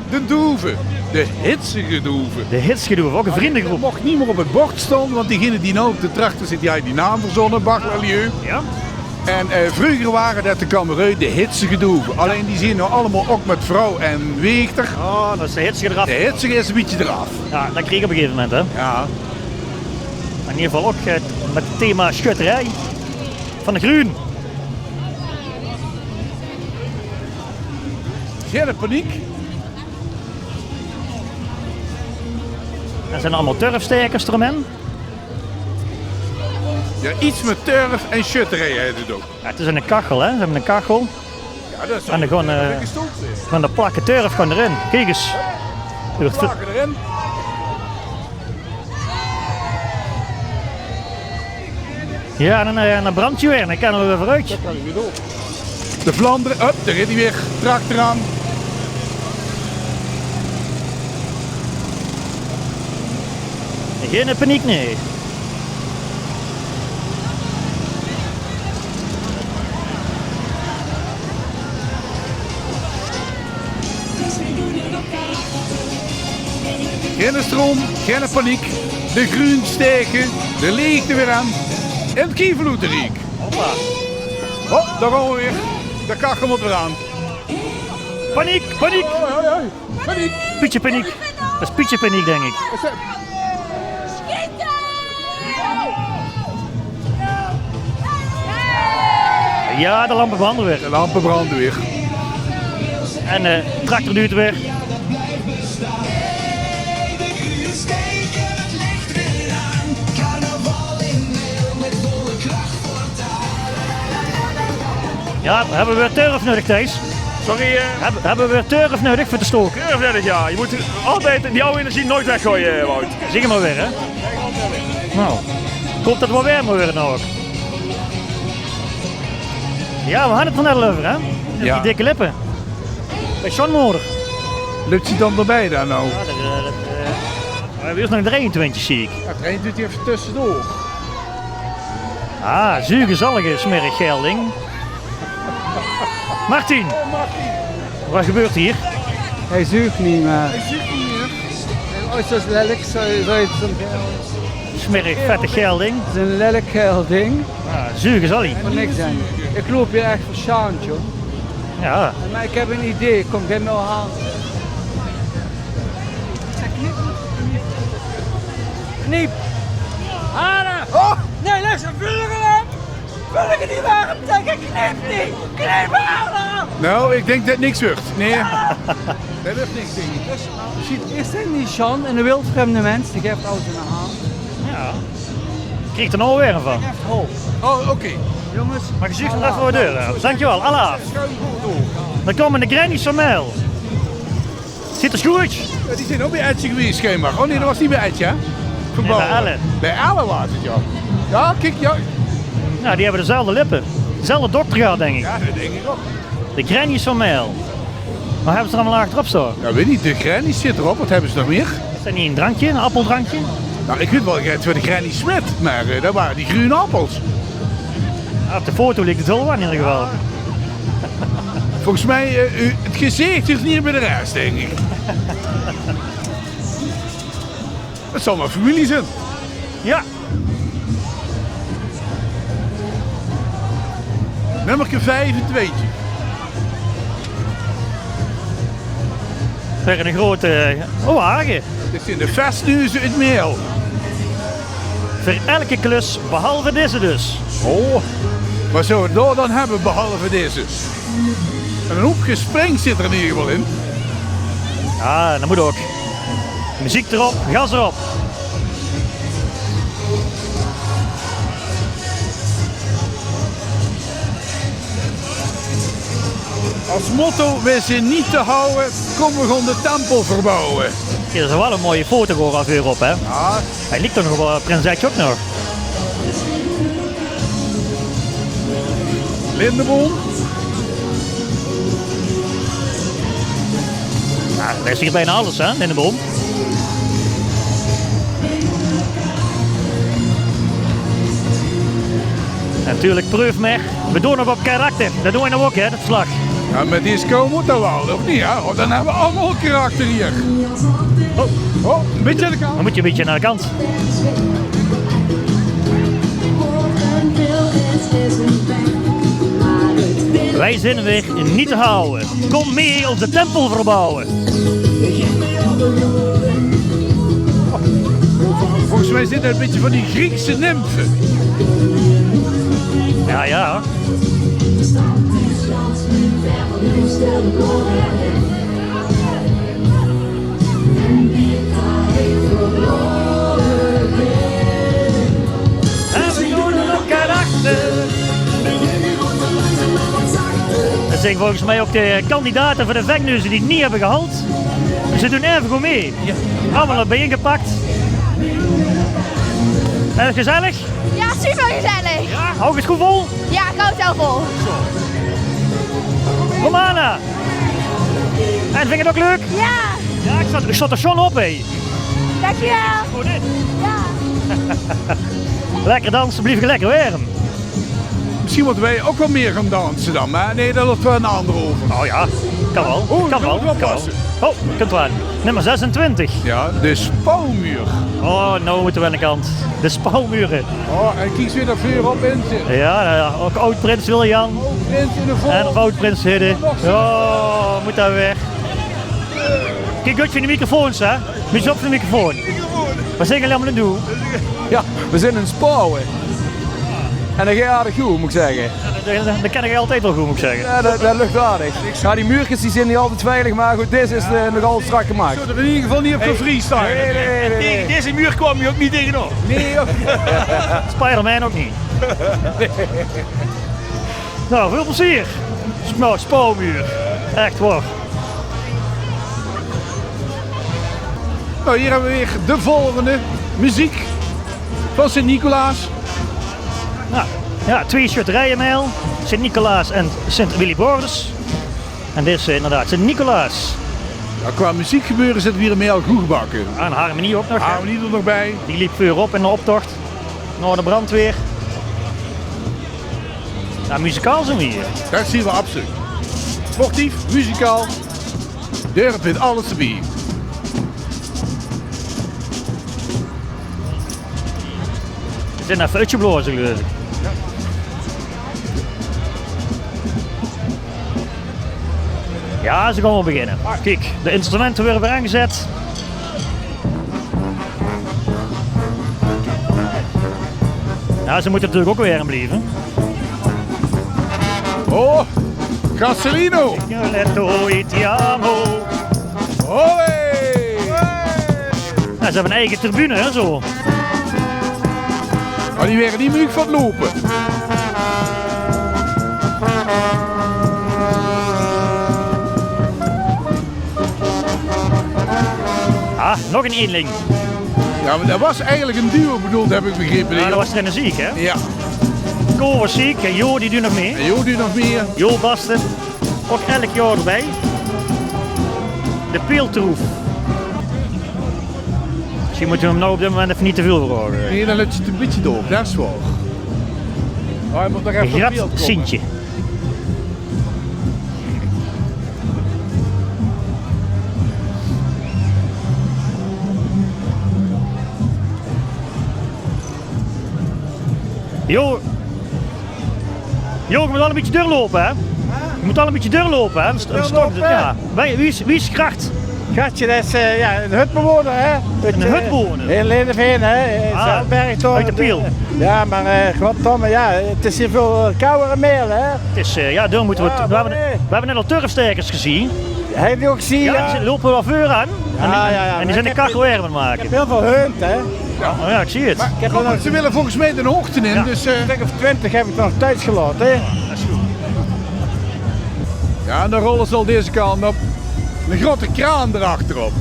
De doeven. De hitsige doeven. De hitsige doeven, ook een vriendengroep. Dat mocht niet meer op het bord staan, want diegene die nou op de trachter zit, die had die naam verzonnen, Bach-Lalieu. Ja. En vroeger waren dat de kamerui de hitsige doeven. Alleen die zien nou allemaal ook met vrouw en weegter. Oh, dat is de hitsige eraf. De hitsige is een beetje eraf. Ja, dat kreeg ik op een gegeven moment, hè. Ja. In ieder geval ook met het thema schutterij van de Groen. Geen paniek. Er zijn allemaal turfstekers eromheen. Ja, iets met turf en schutterij heet het ook. Ja, het is een kachel, hè. Ze hebben een kachel. Ja, dat is en dan gewoon de plakken turf gewoon erin. Kijk eens. De plakken erin. Ja, en dan brandt je weer en dan kunnen we weer vooruit. Dat kan je weer door. De Vlaanderen, daar rijdt hij weer. Tractor aan. Geen paniek, nee. Geen stroom, geen paniek. De groen steken, de leegte weer aan. En het kieveloet riek. Hoppa. Oh, daar gaan we weer. De kachel moet weer aan. Paniek, paniek. Hoi. Paniek. Pietje paniek. Dat is Pietje paniek, denk ik. Ja, de lampen branden weer. De lampen branden weer. En de tractor duurt weer. Ja, hebben we weer turf nodig, Thijs? Sorry, hebben we weer turf nodig voor te stoken? turf nodig, ja. Je moet altijd die oude energie nooit weggooien, Wout. Zing hem maar weer, hè? Nou, ik hoop dat het wel warmer weer nou ook. Ja, we hadden het van net over, hè? Ja. Die dikke lippen. Bij Schoonmoeder. Lukt hij dan erbij daar nou? Ja, we hebben eerst nog een 23, zie ik. Ja, het doet hij even tussendoor. Ah, zuige zalge, smerig gelding. Martin! Wat gebeurt hier? Hij zuigt niet meer. Hij zit niet meer. Als dat lelijk zou je het Smerig, vettig geil ding. Het is een lelijk geil ding. Zuur is allie. Maar niks aan. Ik loop hier echt verschaamd, joh. Ja. Maar ik heb een idee. Kom, geef me een hand. Kniep. Hanna! Oh! Nee, luister, vul ik hem! Vul ik het niet waarom zeg ik knip niet! Knip Hanna! Nou, ik denk dat het niks wordt. Nee. Dat wordt niks, denk ik. Is dit niet Sean, een wildvreemde mens, die geeft auto een hand? Ja. Krijgt er nou weer een van. Echt hoop. Oh, oké. Jongens, maar je ziet hem even voor de deur. Dankjewel, Allah. Dan komen de grannies van Mijl. Zit er goed? Ja, die zijn ook bij Etje geweest, schijnbaar. Oh nee, dat was niet bij Etje, hè? Nee, bij Ellen. Bij Ellen was het, ja. Ja, kijk, ja. Nou, die hebben dezelfde lippen. Dezelfde dokter gehad, denk ik. Ja, dat denk ik ook. De grannies van Mijl. Waar hebben ze er allemaal achterop staan? Ja, weet niet, de grannies zit erop. Wat hebben ze nog meer? Is dat niet een drankje, een appeldrankje? Nou, ik weet wel, het voor de Granny Smit, maar dat waren die groene appels. Ja, op de foto ligt het wel aan in ieder geval. Volgens mij, het gezicht is niet bij de rest, denk ik. Het zal maar familie zijn. Ja. Nummerke 25. Weer een grote wagen. Dit zijn de vestneuzen uit Meel. Voor elke klus, behalve deze dus. Oh, wat zouden we daar dan hebben behalve deze? En een hoop gespreng zit er in ieder geval in. Ja, dat moet ook. Muziek erop, gas erop. Als motto, we zijn niet te houden, kom we gewoon de tempel verbouwen. Hier is wel een mooie fotograaf op, hè? Ja. Hij ligt er nog wel, Prinsetje ook nog. Lindeboom. Ja, dat is hier bijna alles, hè, Lindeboom. En natuurlijk Preufmer. We doen nog op karakter. Dat doen we nou ook, hè, dat slag. Ja, met disco moet dat wel, of niet? Ja? Oh, dan hebben we allemaal karakter hier. Oh, een beetje aan de kant. Dan moet je een beetje naar de kant. Wij zijn weer niet te houden. Kom mee onze tempel verbouwen. Volgens mij zit er een beetje van die Griekse nymfen. Ja, ja. Dat zijn volgens mij ook de kandidaten voor de vegneuzen die het niet hebben gehaald. Ze doen even goed mee. Allemaal bijeengepakt. En het gezellig? Ja, super gezellig. Ja, hou het goed vol? Ja, ik hou het wel vol. Romana. En vind je het ook leuk? Ja. Ja, ik zat er schon op, hé. Dankjewel. Goed dit. Ja. Lekker dansen, blijf je lekker warm. Misschien moeten wij ook wel meer gaan dansen dan, maar nee, dat loopt wel een ander over. Oh ja, kan wel. Oh, kan wel. Oh, kunt wel. Nummer 26. Ja, de spouwmuur. Oh, nou moeten we aan de kant. De spouwmuren. Oh, en kies weer dat vuur op in zit. Ja, ook oud-prins William. Prins in de vol. En oud-prins Hidde. Oh, moet daar weg. Kijk uit van de microfoons, hè. Moet je op van de microfoon. Wat zeg je allemaal aan doen? Ja, we zijn in Spouwen. En dat gaat aardig goed, moet ik zeggen. Ja, dat ken ik altijd wel goed, moet ik zeggen. Ja, dat lukt aardig. Ja, die muurtjes die zijn niet altijd veilig, maar goed, deze is nogal strak gemaakt. Zo, er in ieder geval niet op freestyle. Nee. Deze muur kwam je ook niet tegenop. Nee, Spider-Man ook niet. Nou, veel plezier. Spouwmuur. Echt waar. Nou, hier hebben we weer de volgende muziek van Sint-Nicolaas. Nou, ja, 2 schutterijen mijl. Sint-Nicolaas en Sint-Willibrordus. En dit is inderdaad Sint-Nicolaas. Nou, qua muziekgebeuren zitten we hier mee al goed gebakken. En Harmonie ook nog. Harmonie er nog bij. Die liep vuur op in de optocht. Naar de brandweer. Nou, muzikaal zijn we hier. Dat zien we absoluut. Sportief, muzikaal. Daar vindt alles erbij. zijn even uitgeblazen geloof ik. Ja, ze gaan wel beginnen. Kijk, de instrumenten worden weer aangezet. Ja, ze moeten natuurlijk ook weer blijven. Oh, Castellino. Signoretto Italiano. Hoi! Ja, ze hebben een eigen tribune, hè, zo. Maar die werden niet meer van het lopen. Ah, nog een eenling. Ja, maar dat was eigenlijk een duo bedoeld, heb ik begrepen. Ja, dat was er een ziek, hè? Ja. Ko was ziek en Jo die doet nog mee. En Jo doet nog meer. Jo Basten, ook elk jaar erbij. De Peeltroef. Misschien moeten we hem nou op dit moment even niet te veel vragen. Nee, dan let je het een beetje door, dat is waar. Oh, hij moet nog even op beeld Grat komen. Sintje. Jo, je moet al een beetje doorlopen, hè? Je moet al een beetje doorlopen, hè? Ja. Wie is Gracht? Gatje, dat is een hutbewoner, hè? Een hutbewoner? In Lindeveen, hè? Zandberg, uit de Piel. Ja, maar goddomme, ja, het is hier veel kouder meel, hè? Het is, ja, daar moeten we... we hebben net al turfstekers gezien. Heb je die ook gezien? Ja, die lopen wel vuur aan. En die zijn de kachel weer aan het maken. Ik heb heel veel heunt, hè? Ja, ik zie het. Maar ze willen volgens mij de hoogte in, Ja. dus... Een stuk of 20 heb ik nog thuis gelaten, hè? Ja, en dan rollen ze al deze kant op. Een grote kraan erachterop.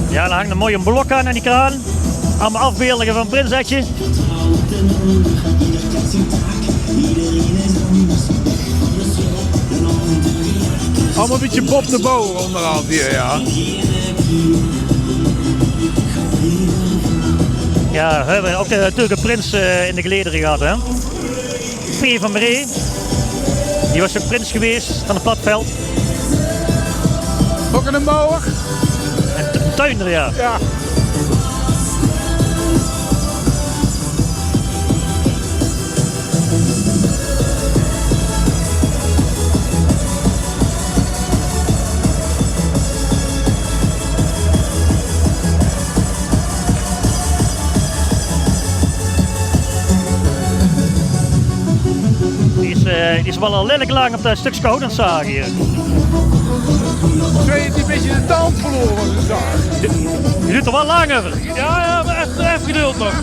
Ja, er hangt een mooie blok aan die kraan. Allemaal afbeeldingen van Prinsetje. Allemaal een beetje Bob de Bouwer onderhand hier, ja. Ja, we hebben ook natuurlijk een prins in de gelederen gehad, hè. P. van Bree. Die was de prins geweest van het Platveld. Ook een bouwer? Een tuinder, ja. Ja. Die is wel al lelijk lang op dat stukje hout aan het zagen hier. Twee heeft die een beetje de tand verloren van zijn zaag. Die doet er wel lang over. Ja, maar even geduld nog.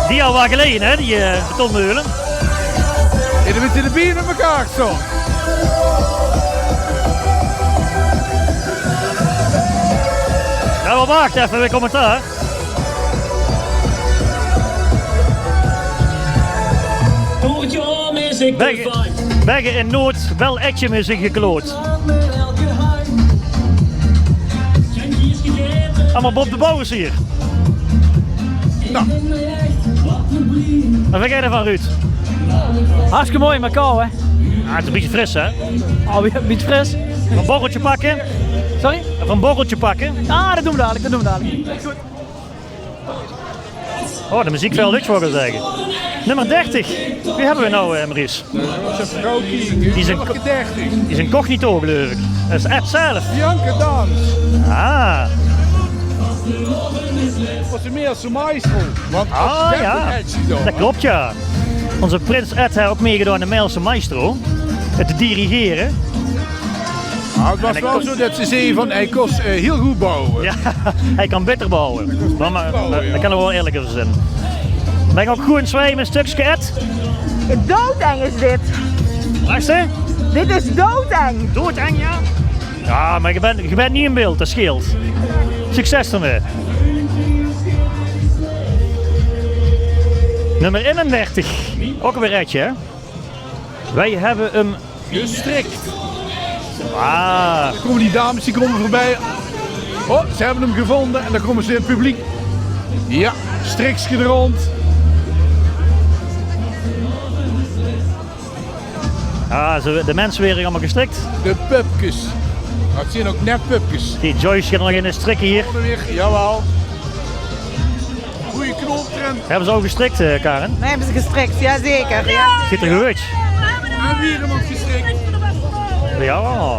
Die al wat geleden, hè, die betonmeulen. En dan moeten de bier in elkaar zo. Nou, wacht even, weer commentaar. Beggen in Noord, wel Etjem is gekloot. Allemaal Bob de Bouwers hier. Nou. Wat vind jij ervan, Ruud? Hartstikke mooi, maar kou, hè? Ah, het is een beetje fris, hè? Oh, een beetje fris. Even een borreltje pakken. Sorry? Even een borreltje pakken. Ah, dat doen we dadelijk, Oh, de muziek veel lucht, zou ik zeggen. Nummer 30. Wie hebben we nou, Maurice? Dat is een vrouw Die is een 30. Die is incognito, geloof ik. Dat is Ed zelf. Bianca Dans. Ah. Was er meer als een maestro. Want Ah, ja. Dat klopt, ja. Onze prins Ed heeft ook meegedaan aan de Mijlse Maestro. Het te dirigeren. Nou, het was wel zo dat ze zeiden van hij kost heel goed bouwen. Ja, hij kan beter bouwen. Dat kan er wel eerlijk over zijn. Ben ik ook goed in zwijmen, een stukje Ed? Doodeng is dit. Luister. Dit is doodeng. Doodeng, ja. Ja, maar je bent niet in beeld, dat scheelt. Succes ermee. Nummer 31. Ook weer rijtje, hè? Wij hebben hem gestrikt. Ah. Dan komen die dames die komen voorbij. Oh, ze hebben hem gevonden en dan komen ze in het publiek. Ja, striksje er rond. Ah, de mensen weer allemaal gestrikt. De pupjes. Dat zijn ook net pupjes. Die Joyce gaat nog in de strikken hier. Jawel. Goeie knoptrend. Hebben ze ook gestrikt, Karen? Nee, hebben ze gestrikt, jazeker. Ja. Zit er gewicht? En wie hem ook gestrikt? Ja.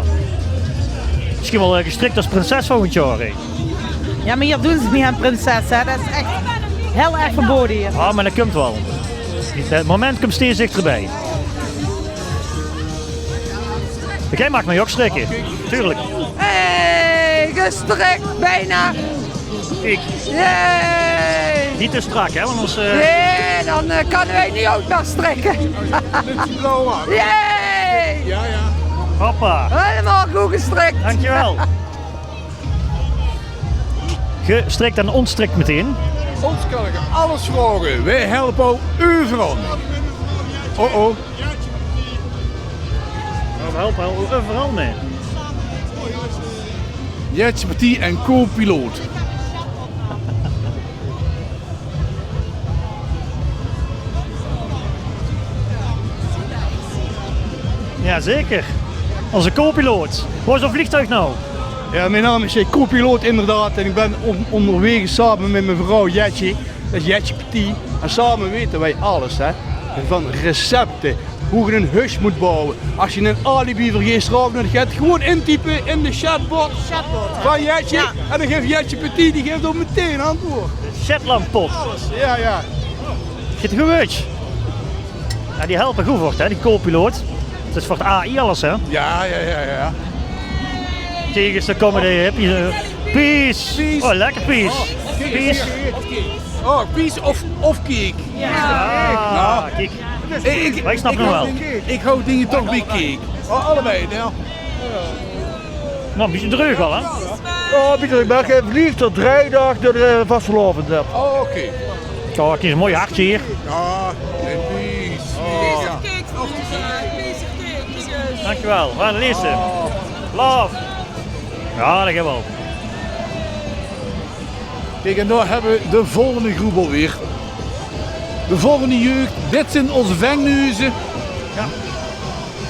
Misschien wel gestrikt als prinses volgend jaar. Hè? Ja, maar hier doen ze niet aan prinses, hè. Dat is echt heel erg verboden hier. Ah, maar dat komt wel. Het moment komt steeds dichterbij. Jij maakt mij ook strikken. Tuurlijk. Hey, gestrikt, bijna. Ik. Yay! Niet te strak, hè? Want anders, Nee, dan kunnen wij niet ook nog strikken. Yay! Ja, ja. Hoppa. Helemaal goed gestrikt. Dankjewel. Gestrikt en ontstrikt meteen. Ons kan ik alles vragen. Wij helpen ook overal. Oh. We helpen overal mee. Jetje Petit en co-piloot. Jazeker. Onze co-piloot. Waar is dat vliegtuig nou? Ja, mijn naam is co-piloot inderdaad en ik ben onderweg samen met mijn vrouw Jetje. Dat is Jetje Petit. En samen weten wij alles, hè. Van recepten, hoe je een huis moet bouwen. Als je een alibi vergeet, dan ga je het gewoon intypen in de chatbot van Jetje. Ja. En dan geeft Jetje Petit, die geeft ook meteen antwoord. Shetlandpot. Alles, ja. Zit er geweest? Ja, die helpen goed wordt, hè, die co-piloot. Het is voor het AI alles, hè? Ja. Tegen de comedy, heb je peace. Oh, lekker peace. Peace. Oh, peace of cake. Ja, kijk. Ik snap hem wel. Ik hou dingen toch bij cake. Oh, allebei, ja. Nou, een beetje druk al, hè? Oh, Pieter, ik ben verliefd tot 3 dagen door de vastgelopen heb. Oh, oké. Kijk, het is een mooi hartje hier. Ja, peace. Oh. Dankjewel. Waar is ze? Love. Ja, dat gaat wel. Kijk, en daar hebben we de volgende groep alweer. De volgende jeugd. Dit zijn onze vanghuizen. Ja.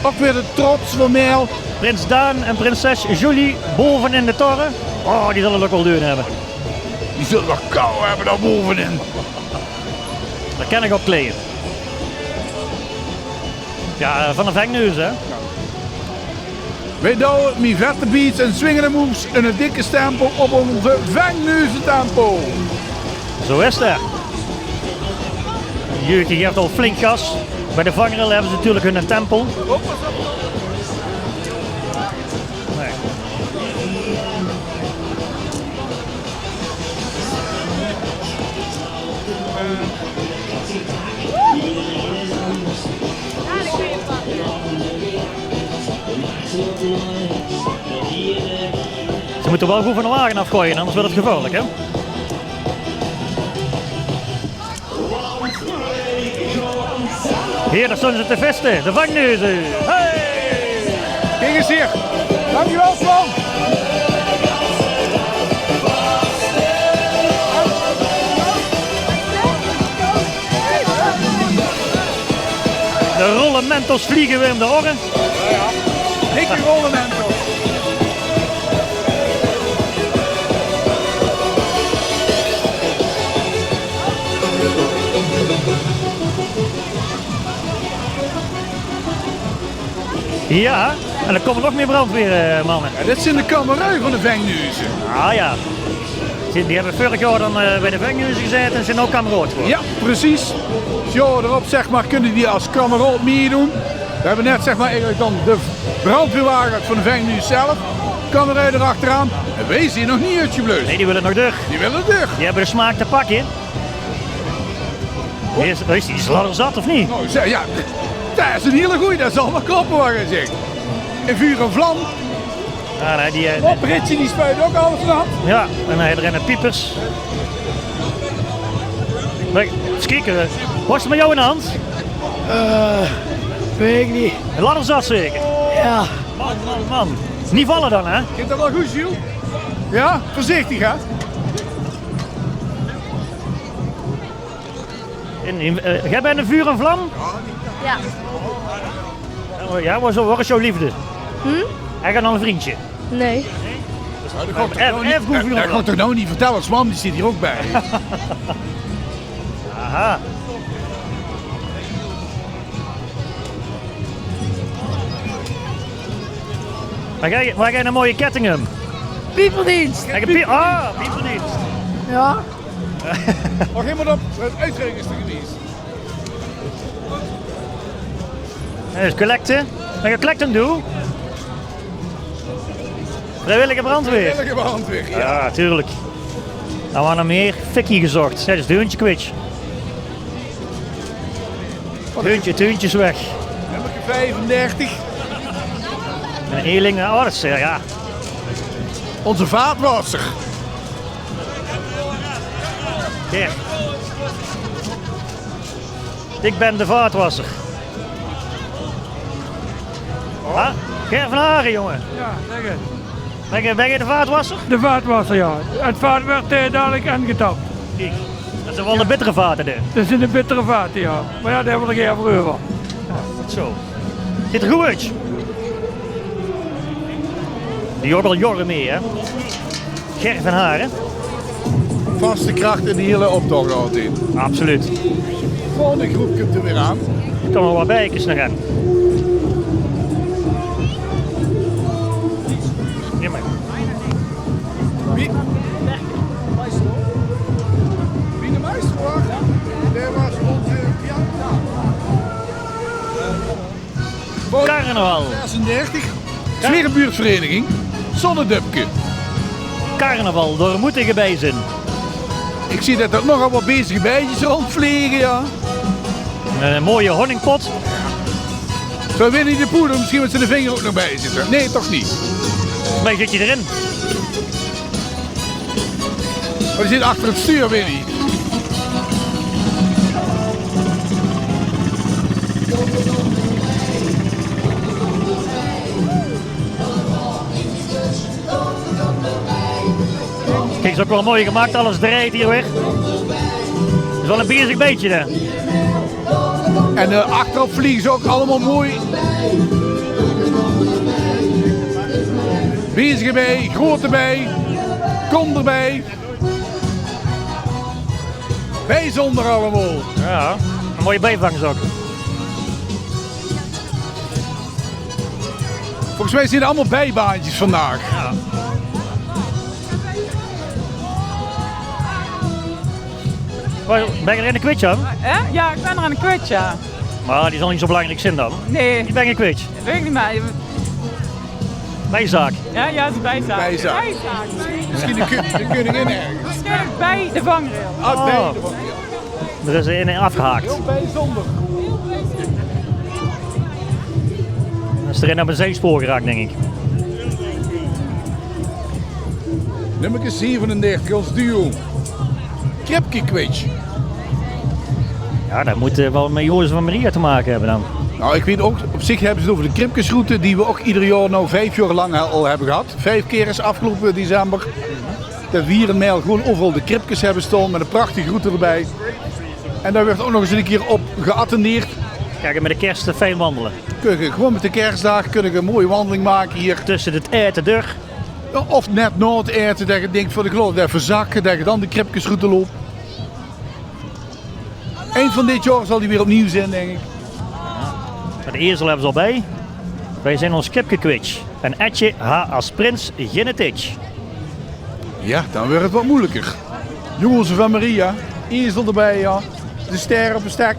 Ook weer de trots van mij. Prins Daan en prinses Julie boven in de toren. Oh, die zullen ook wel deur hebben. Die zullen wel kou hebben daar bovenin. Dat kan ik ook kleden. Ja, van de vangneus, hè? Wij douwen met vette beats en swingende moves en een dikke stempel op onze vangneuzentempo. Zo is het. De jeugd geeft al flink gas. Bij de vangrail hebben ze natuurlijk hun tempel. Nee. Ze moeten wel goed van de wagen afgooien, anders wordt het gevaarlijk, hè? Hier, daar staan ze te vesten, de vangneuzen. Hey! Kijk eens hier. Dankjewel, Slam. De rollen mentos vliegen weer om de oren. Ja. Dikke rollen mentos. Ja, en er komen nog meer brandweermannen. Ja, dit zijn de kamerui van de vangneuzen. Ah ja. Die hebben vorig jaar dan bij de vangneuzen gezeten en zijn ook kameraad geworden. Ja, precies. Dus ja, erop zeg maar kunnen die als kameraad meedoen. We hebben net zeg maar eigenlijk dan de brandweerwagen van de vangneus zelf. Kamerui erachteraan. En wij zijn nog niet uitgebleust. Nee, die willen nog terug. Die willen terug. Die hebben de smaak te pakken. Is die sladder zat of niet? Nou, ja, dat is een hele goeie. Dat zal maar kloppen wat je zegt. In vuur en vlam. Ja, nee, die, Britje die spuit ook alles nat. ja, en hij rennen piepers. Kijk, eens kijken. Wat is er met jou in de hand? Weet ik niet. Een ladderzat zeker? Ja. Man. Niet vallen dan, hè? Gaat dat wel goed, Jules? Ja, voorzichtig hè. Jij bent een vuur en vlam? Ja. Ja, wat is jouw liefde? Hij gaat al een vriendje. Nee. Dat kan toch nou niet vertellen, als mam die zit hier ook bij. Aha. Waar ga je een mooie kettingen? Pieperdienst. Pieperdienst. Ja. Wacht helemaal op, het uitrekeningsdienst. Dus collecten. Wat je collecten doen? Vrijwillige brandweer. Vrijwillige brandweer, ja. Ja, tuurlijk. Nou, we nog meer fikkie gezocht. Dat is de Heuntje Kwitsch. Heuntje is weg. Nummer 35. Een eerling, oh dat is ja. Onze vaatwasser. Ger. Ik ben de vaatwasser. Ah, Ger van Haren, jongen. Ja, zeg het. Ben je de vaatwasser? De vaatwasser, ja. Het vaat werd dadelijk aangetapt. Kijk, dat zijn wel de bittere vaten, hè? Dat zijn de bittere vaten, ja. Maar ja, daar hebben we er geen voor over. Zo. Ziet er goed uit. Die hoort al jaren mee, hè? Ger van Haren. Vaste kracht in de hele optocht altijd. Absoluut. Volgende groep komt er weer aan. Er komen wel wat bijkjes nog aan. Ja, maar. Wie de meester was? Dat was onze Carnaval. 36. Sferenbuurtvereniging. Zonnedupke. Carnaval, door moedige bijzin. Ik zie dat er nogal wat bezige bijtjes rondvliegen, ja. Een mooie honningpot. Zo Winnie de Poeder misschien met zijn vinger ook nog bij zitten. Nee, toch niet. Maar zit je erin? Maar die zit achter het stuur, Winnie. Kijk, is ook wel mooi gemaakt, alles draait hier weg. Dat is wel een bezig beetje, hè. En achterop vliegen ze ook allemaal mooi. Bezig erbij, groot erbij, kom erbij. Bijzonder allemaal. Ja, een mooie bijvangst ook. Volgens mij zijn er allemaal bijbaantjes vandaag. Ja. Ben je er in de kwitsch aan? Ja, ik ben er aan de kwitsch, ja. Maar die zal niet zo belangrijk zijn dan. Nee. Die ben je kwitsch. Weet ik niet meer. Bijzaak. Ja, het is bijzaak. Bijzaak. Misschien de koningin ergens. Waarschijnlijk bij de vangrail. Ah, bij de vangrail. Er is een afgehaakt. Heel bijzonder. Dat is erin op een zeespoor geraakt, denk ik. Nummer 37, ons duo. Krepke Kwitsch. Ja, dat moet wel met Joris van Maria te maken hebben dan. Nou, ik weet ook, op zich hebben ze het over de Kripkesroute die we ook ieder jaar nou 5 jaar lang al hebben gehad. 5 keer is afgelopen december. Dat we hier in Mijl gewoon overal de Kripkes hebben staan met een prachtige route erbij. En daar werd ook nog eens een keer op geattendeerd. Kijk, met de kerst fijn wandelen. Gewoon met de kerstdag kun je een mooie wandeling maken hier. Tussen het eten deur. Of net na het eten, dat je denkt van de geloof, dat even zakken, dat je dan de Kripkesroute loopt. Eind van dit jaar zal die weer opnieuw zijn, denk ik. De ezel hebben ze al bij. Wij zijn ons Kripke Kwitsch. En Etje ha als prins Genetitsch. Ja, dan wordt het wat moeilijker. Jongens van Maria, ezel erbij, ja. De ster op een stek.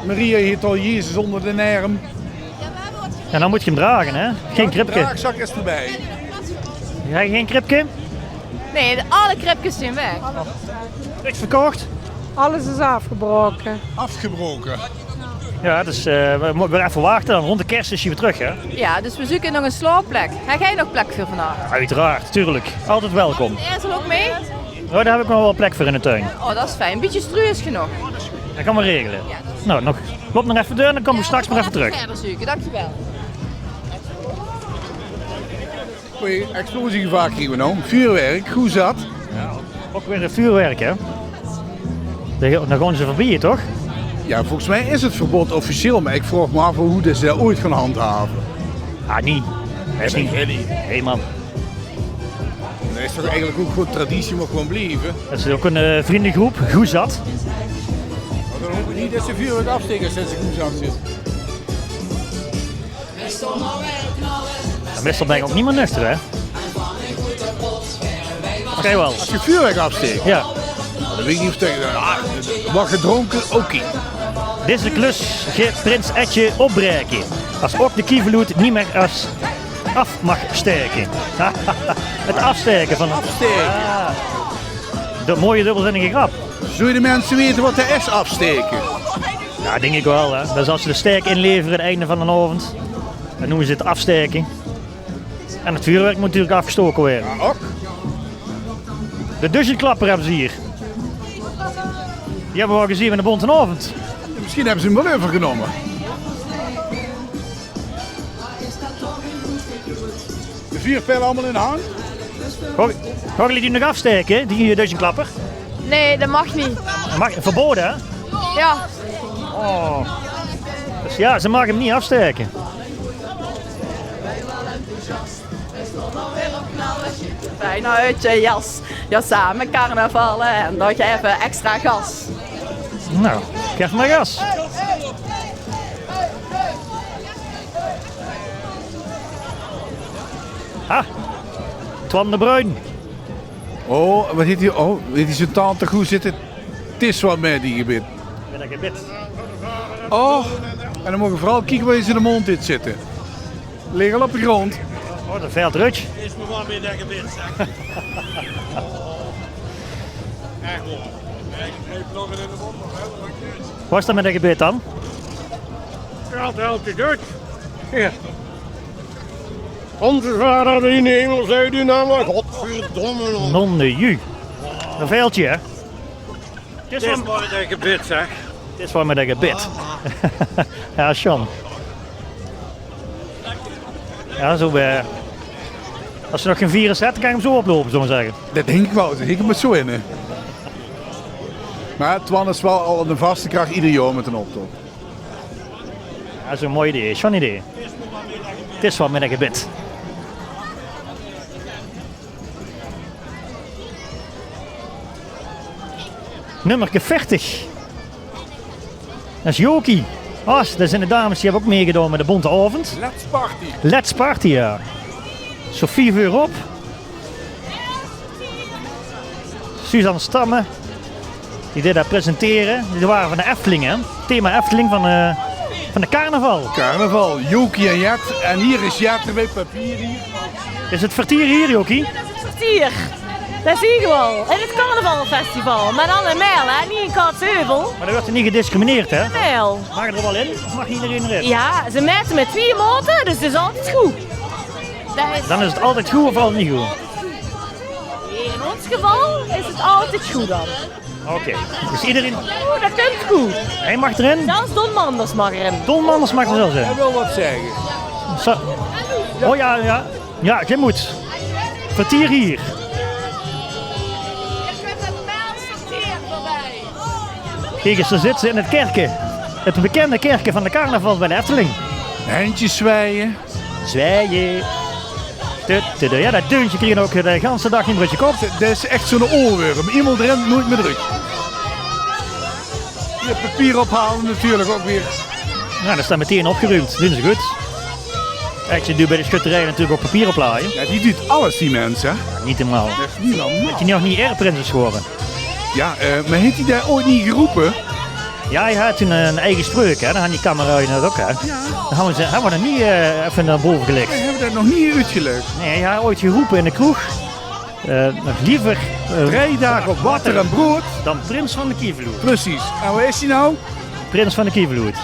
Maria heeft al Jezus onder de arm. En dan moet je hem dragen, hè? Geen kripke. De draagzak is erbij. Jij geen kripke? Nee, alle krepjes zijn weg. Niks verkocht? Alles is afgebroken. Afgebroken. Ja, dus we moeten weer even wachten. Dan rond de kerst is hij weer terug, hè? Ja, dus we zoeken nog een slaapplek. Heb jij nog plek voor vandaag? Uiteraard, tuurlijk. Altijd welkom. Ezel ook mee? Oh, daar heb ik nog wel plek voor in de tuin. Oh, dat is fijn. Een beetje stru is genoeg. Dat kan we regelen. Nou, loop nog even door en dan kom ik straks maar even terug. Verder zoeken, dankjewel. Goeie explosiegevaar kregen we nou. Vuurwerk, hoe zat? Ja, ook weer een vuurwerk, hè? Dan gaan ze voorbij, toch? Ja, volgens mij is het verbod officieel, maar ik vroeg me af hoe ze dat ooit gaan handhaven. Ah, niet. Dat is niet. Hé, man. Dat is toch eigenlijk ook gewoon traditie, maar gewoon blijven. Dat is ook een vriendengroep, goed zat. Maar dan hoop ik niet dat ze vuurwerk afsteken sinds ik goed zat zit. Meestal ben ik ook niet meer nuchter, hè? Oké, wel. Als je vuurwerk afsteekt? Ja. Dan weet ik niet of tegen wat gedronken, oké. Deze klus gaat Prins Etje opbreken. Als ook de kieveloed niet meer als af mag steken. Het afsteken van het afsteken. Ja. De mooie dubbelzinnige grap. Zullen de mensen weten wat de S afsteken? Ja, denk ik wel, hè. Dat is als ze de steek inleveren aan het einde van de avond. Dan noemen ze het afsteken. En het vuurwerk moet natuurlijk afgestoken worden. Ja, ook. De dusjenklapper hebben ze hier. Die hebben we al gezien in de Bontenavond. Misschien hebben ze hem wel overgenomen. De 4 pijlen allemaal in de hand. Gaan jullie die nog afsteken, die dusjenklapper? Nee, dat mag niet. Verboden, hè? Ja. Oh. Dus ja, ze mag hem niet afsteken. Fijn uit je jas. Ja, samen carnavallen en dan geven extra gas. Nou, geef maar gas. Ha, Twan de Bruin. Oh, wat heet hij? Oh, weet hij zijn tante goed zitten? Het is wat met die gebit. Met een gebit. Oh, en dan mogen we vooral kijken waar je in de mond dit zitten. Liggen op de grond. Oh, dat veld rutsch. Is me wel meer dat gebit, zeg. Echt hoor. Ik nog in de mond. Wat is dat met een gebit dan? Ja, het helpt je uit. Ja. Onze vader die in de hemel zei die naam, godverdomme nog. Non de ju. Een veldje, hè? Het is wel met een gebit, zeg. Het is wel met een gebit. Ja, Sean. Ja, zo als je nog geen virus hebt, dan kan je hem zo oplopen, zullen we zeggen. Dat denk ik wel, dat denk ik met zo in. Hè. Maar Twan is wel al een vaste kracht ieder jaar met een optocht. Ja, dat is een mooi idee, Sean idee. Het is wel met een gebit. Nummerke 40. Dat is Jokie. Dat zijn de dames die hebben ook meegedaan met de Bonte Avond. Let's Party. Let's Party, ja. Sophie Verop. Suzanne Stamme. Die dit daar presenteren. Die waren van de Efteling, hè. Thema Efteling van de carnaval. Carnaval, Jokie en Jet. En hier is Jet met papier hier. Is het vertier hier, Jokie? Dat is het vertier. Dat zie je wel. In het carnavalfestival. Maar dan in Mijl, hè? Niet in Kaatsheuvel. Maar dan wordt er niet gediscrimineerd, hè? Mijl. Mag er wel in? Of mag iedereen erin? Ja, ze meten met 2 maten, dus het is altijd goed. Dan is het altijd goed of altijd niet goed? In ons geval is het altijd goed dan. Oké, dus iedereen... Oh, dat komt goed. Hij mag erin? Zelfs Don Manders mag erin. Don Manders mag er zelfs in. Hij wil wat zeggen. Oh ja, ja. Ja, je moet. Vertier hier. Kijk eens, daar zitten ze in het kerken. Het bekende kerken van de carnaval bij de Efteling. Handjes zwijgen. Zwijgen. Ja, dat deuntje kreeg je ook de hele dag in je kop. Dat is echt zo'n oorworm. Iemand erin, nooit meer druk. Je papier ophalen natuurlijk ook weer. Nou, dat staat meteen opgeruimd. Doen ze goed. Kijk, je doet bij de schutterij natuurlijk ook papier oplaaien. Ja, die doet alles, die mensen. Hè? Ja, niet helemaal. Dat is niet normaal. Dat je nog niet airprinses geworden. Ja, maar heeft hij daar ooit niet geroepen? Ja, hij had toen een eigen spreuk, hè. Dan had die camera in het ook, hè. Ja. Dan hebben we er niet even naar boven gelegd. We hebben dat nog niet uitgelegd. Nee, hij had ooit geroepen in de kroeg. Nog liever 3 dagen op water en brood dan prins van de Kieveloed. Precies. En waar is hij nou? Prins van de Kieveloed.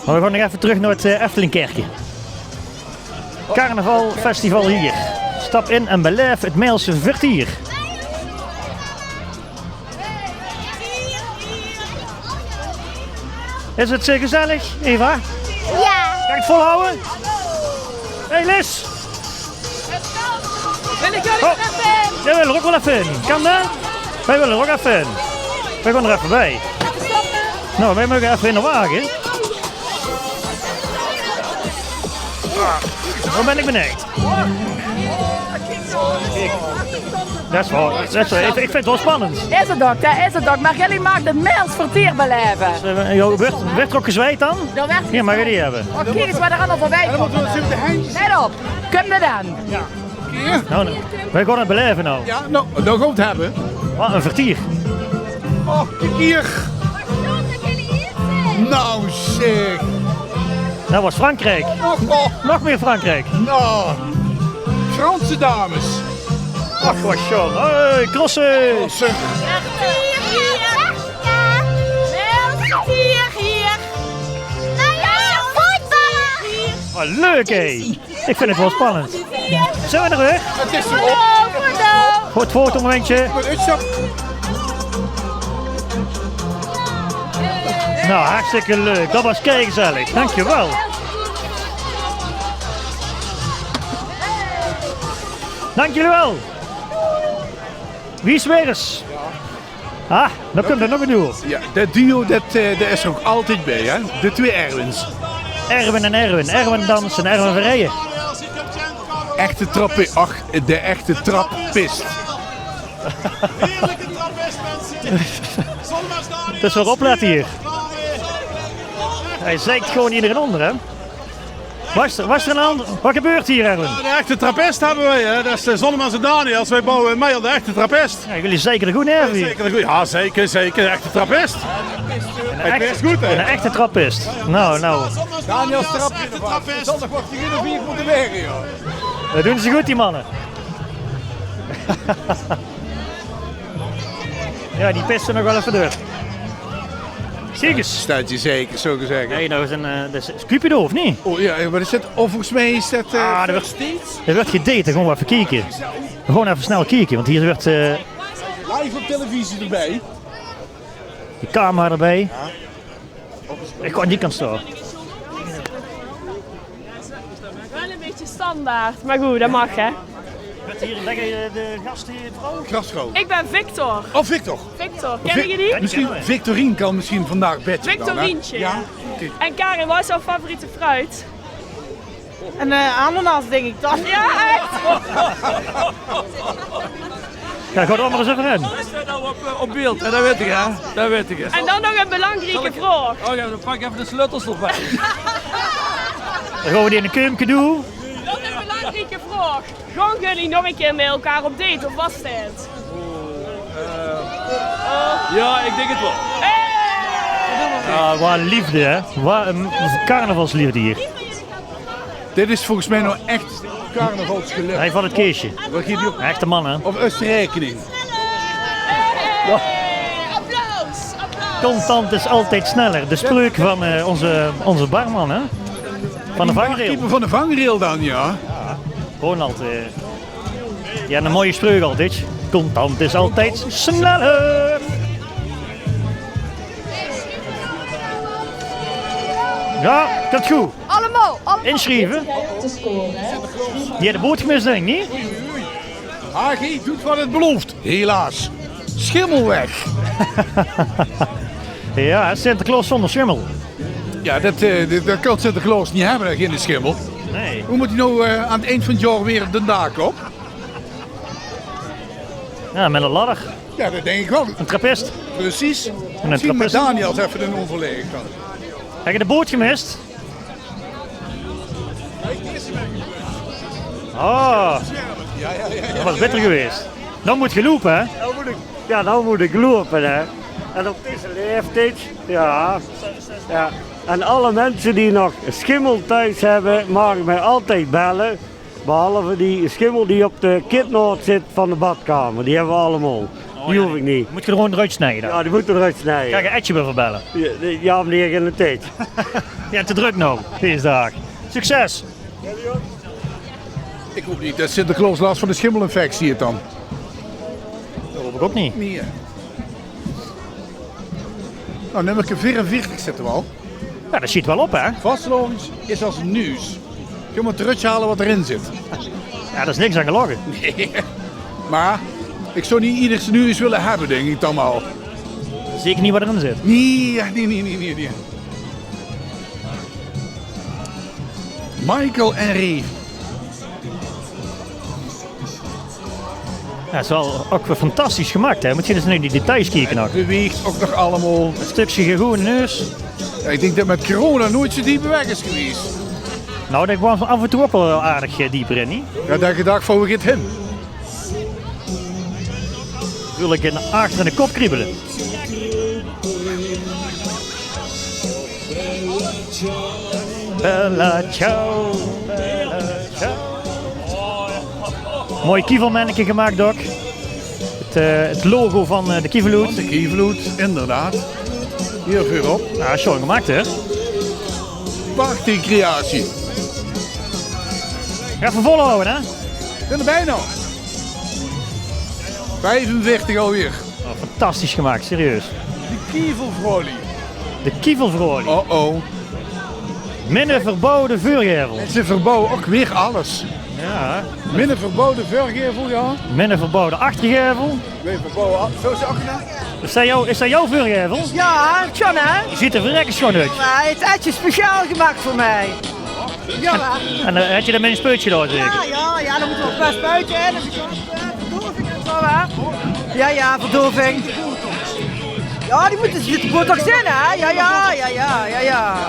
Maar we gaan nog even terug naar het Eftelingkerkje. Carnavalfestival hier. Stap in en beleef het Meelse vertier. Is het gezellig, Eva? Ja. Kan je het volhouden? Hey Liz! Wil ik jullie er even in? Jij wil er ook wel even in. Kan dat? Wij willen er ook even in. Wij gaan er even bij. Nou, wij mogen even in de wagen. Dan ben ik benieuwd. Dat is wel. Ik vind het wel spannend. Is het ook, dat is het ook. Maar jullie maken het Meels vertier beleven. Werd er ook gezweet dan? Ja, mag je die hebben. Oh, kijk eens waar er allemaal voorbij komt. Let op, kom er dan. Ja. Nou, wij gaan het beleven nou. Ja, nou, dat gaan we het hebben. Wat een vertier. Oh, kijk hier. Nou zeg. Dat was Frankrijk. Nog meer Frankrijk. Nou, Franse dames. Ach, wat schoon. Hoi, crossen. Oh, leuk hé. Ik vind het wel spannend. Zijn we er weer? Het is erop. Voor het fotomomentje. Nou, hartstikke leuk. Dat was keigezellig. Dankjewel. Dank jullie wel. Wie is weer eens? Ah, dan komt er nog een duo. Ja, dat duo dat is er ook altijd bij, hè? De twee Erwins. Erwin en Erwin. Erwin dansen en Erwin verrijden. Echte trappist. Ach, de echte trappist. Heerlijke trappist, mensen. Het is weer opletten hier. Hij zeikt gewoon iedereen onder, hè? Was er een ander? Wat gebeurt hier, Erwin? De echte trappist hebben wij, hè? Dat is de Zonnemans en Daniels. Wij bouwen mee op de echte trappist. Ja, jullie zeker een goed nerven hier. Zeker een goed, ja, zeker. De echte trappist. Een echte, goed, hè? Een echte trappist. Nou. Daniels trappist. Zondag wordt hij weer 4 moeten wegen, joh. Dat doen ze goed, die mannen. Ja, die pissen nog wel even door. Zie eens. Staat je zeker, zo gezegd. Nee, nou dat is Cupido, of niet? Oh ja, wat is dat? Of volgens mij is dat... Er werd gedate, gaan we even kijken. Gewoon even snel kijken, want hier werd... Live op televisie erbij. De camera erbij. Ja. Ik kan die kant staan. Wel een beetje standaard, maar goed, dat mag hè. Met hier de gastvrouw? Gastvrouw. Ik ben Victor. Oh, Victor. Victor, ken je die? Misschien Victorine kan misschien vandaag bedje. Victorientje. Ja. En Karin, wat is jouw favoriete fruit? Een ananas denk ik dan. Ja, echt? Ja, ga er maar eens even in. Dat staat nou op beeld, hè? Dat weet ik, hè? Dat weet ik. En dan nog een belangrijke vraag. Oh ja, dan pak ik even de sleutels erbij. Dan gaan we die in een keumke doen. Dat is een belangrijke vraag. Gaan jullie nog een keer met elkaar op date of was het? Ja, ik denk het wel. Ja, wat een liefde, hè? Wat een carnavalsliefde hier. Dit is volgens mij nou echt carnavalsgeluk. Hij van het keesje. Wat geeft die ook? Echte man, hè? Of Oostenrijkening. Ja. Applaus! Contant is altijd sneller. De spreuk van onze barman, hè? Van de vangrail. Keeper van de vangrail dan, ja. Ronald. Ja, een mooie spreuk altijd. Contant is altijd sneller. Ja, dat is goed. Allemaal. Inschrijven. Die had de boot gemist, denk ik niet? HG doet wat het belooft. Helaas. Schimmel weg. Ja, Sinterklaas zonder schimmel. Ja, dat kan Sinterklaas niet hebben, geen schimmel. Nee. Hoe moet hij nou aan het eind van het jaar weer de dak op? Ja, met een ladder. Ja, dat denk ik wel. Een trappist. Precies. Een Misschien met trappist. Daniels even een onverlegen kan. Heb je de boot gemist? Oh, dat was beter geweest. Dan moet je lopen, hè? Nou moet ik lopen, hè. En op deze leeftijd, ja. En alle mensen die nog schimmel thuis hebben, mogen mij altijd bellen. Behalve die schimmel die op de kitnoot zit van de badkamer. Die hebben we allemaal. Die hoef ik niet. Moet je er gewoon eruit snijden dan? Ja, die moet eruit snijden. Kijk, een etje weer verbellen. Ja, meneer, in een tijd. Ja, te druk nou, deze dag. Succes! Ik hoop niet dat Sinterklaas last van de schimmelinfectie heeft dan. Dat hoop ik ook niet. Nee. Nou, nummer 44 zitten we al. Ja, dat ziet wel op, hè? Vastelovens is als nieuws. Je moet eruit halen wat erin zit. Ja, dat is niks aan gelogen. Nee. Maar ik zou niet ieder zijn nieuws willen hebben, denk ik dan al. Zeker niet wat erin zit. Nee. Michael en Reef. Ja, het is wel ook weer fantastisch gemaakt, hè? Moet je dus naar die details kijken nog. Het beweegt ook nog allemaal. Een stukje groene neus. Ja, ik denk dat met corona nooit zo diep weg is geweest. Nou, daar kwam af en toe ook wel aardig dieper in, niet? Ja, dat gedacht van we gaan heen. Natuurlijk achter in de kop kriebelen. Bella ciao, bella ciao. Mooi kievelmannetje gemaakt, Doc. Het logo van de Kieverloot. De Kieverloot, inderdaad. Hier voorop. Ja, schoon gemaakt, hè? Prachtige creatie. Ga even volhouden, hè? En er bijna. 45 alweer. Oh, fantastisch gemaakt, serieus. De Kievelvrolie. De Kievelvrolie. Oh. Minder verboden vuurgevel. Ze verbouwen ook weer alles. Ja. Minder verboden vuurgevel, ja. Minder verboden achtergevel. Weer verbouwen. Zo is het ook gedaan. Is dat jouw vuurgevel? Ja, John hè? Je ziet er verrekkers schoon uit. Maar het etje speciaal gemaakt voor mij. Ja. En dan had je er met een speutje door zeker? Ja, dan moeten we best buiten en dan verdoving en zo hè. Ja, verdoving. Ja, die moeten zitten botox in hè. Ja.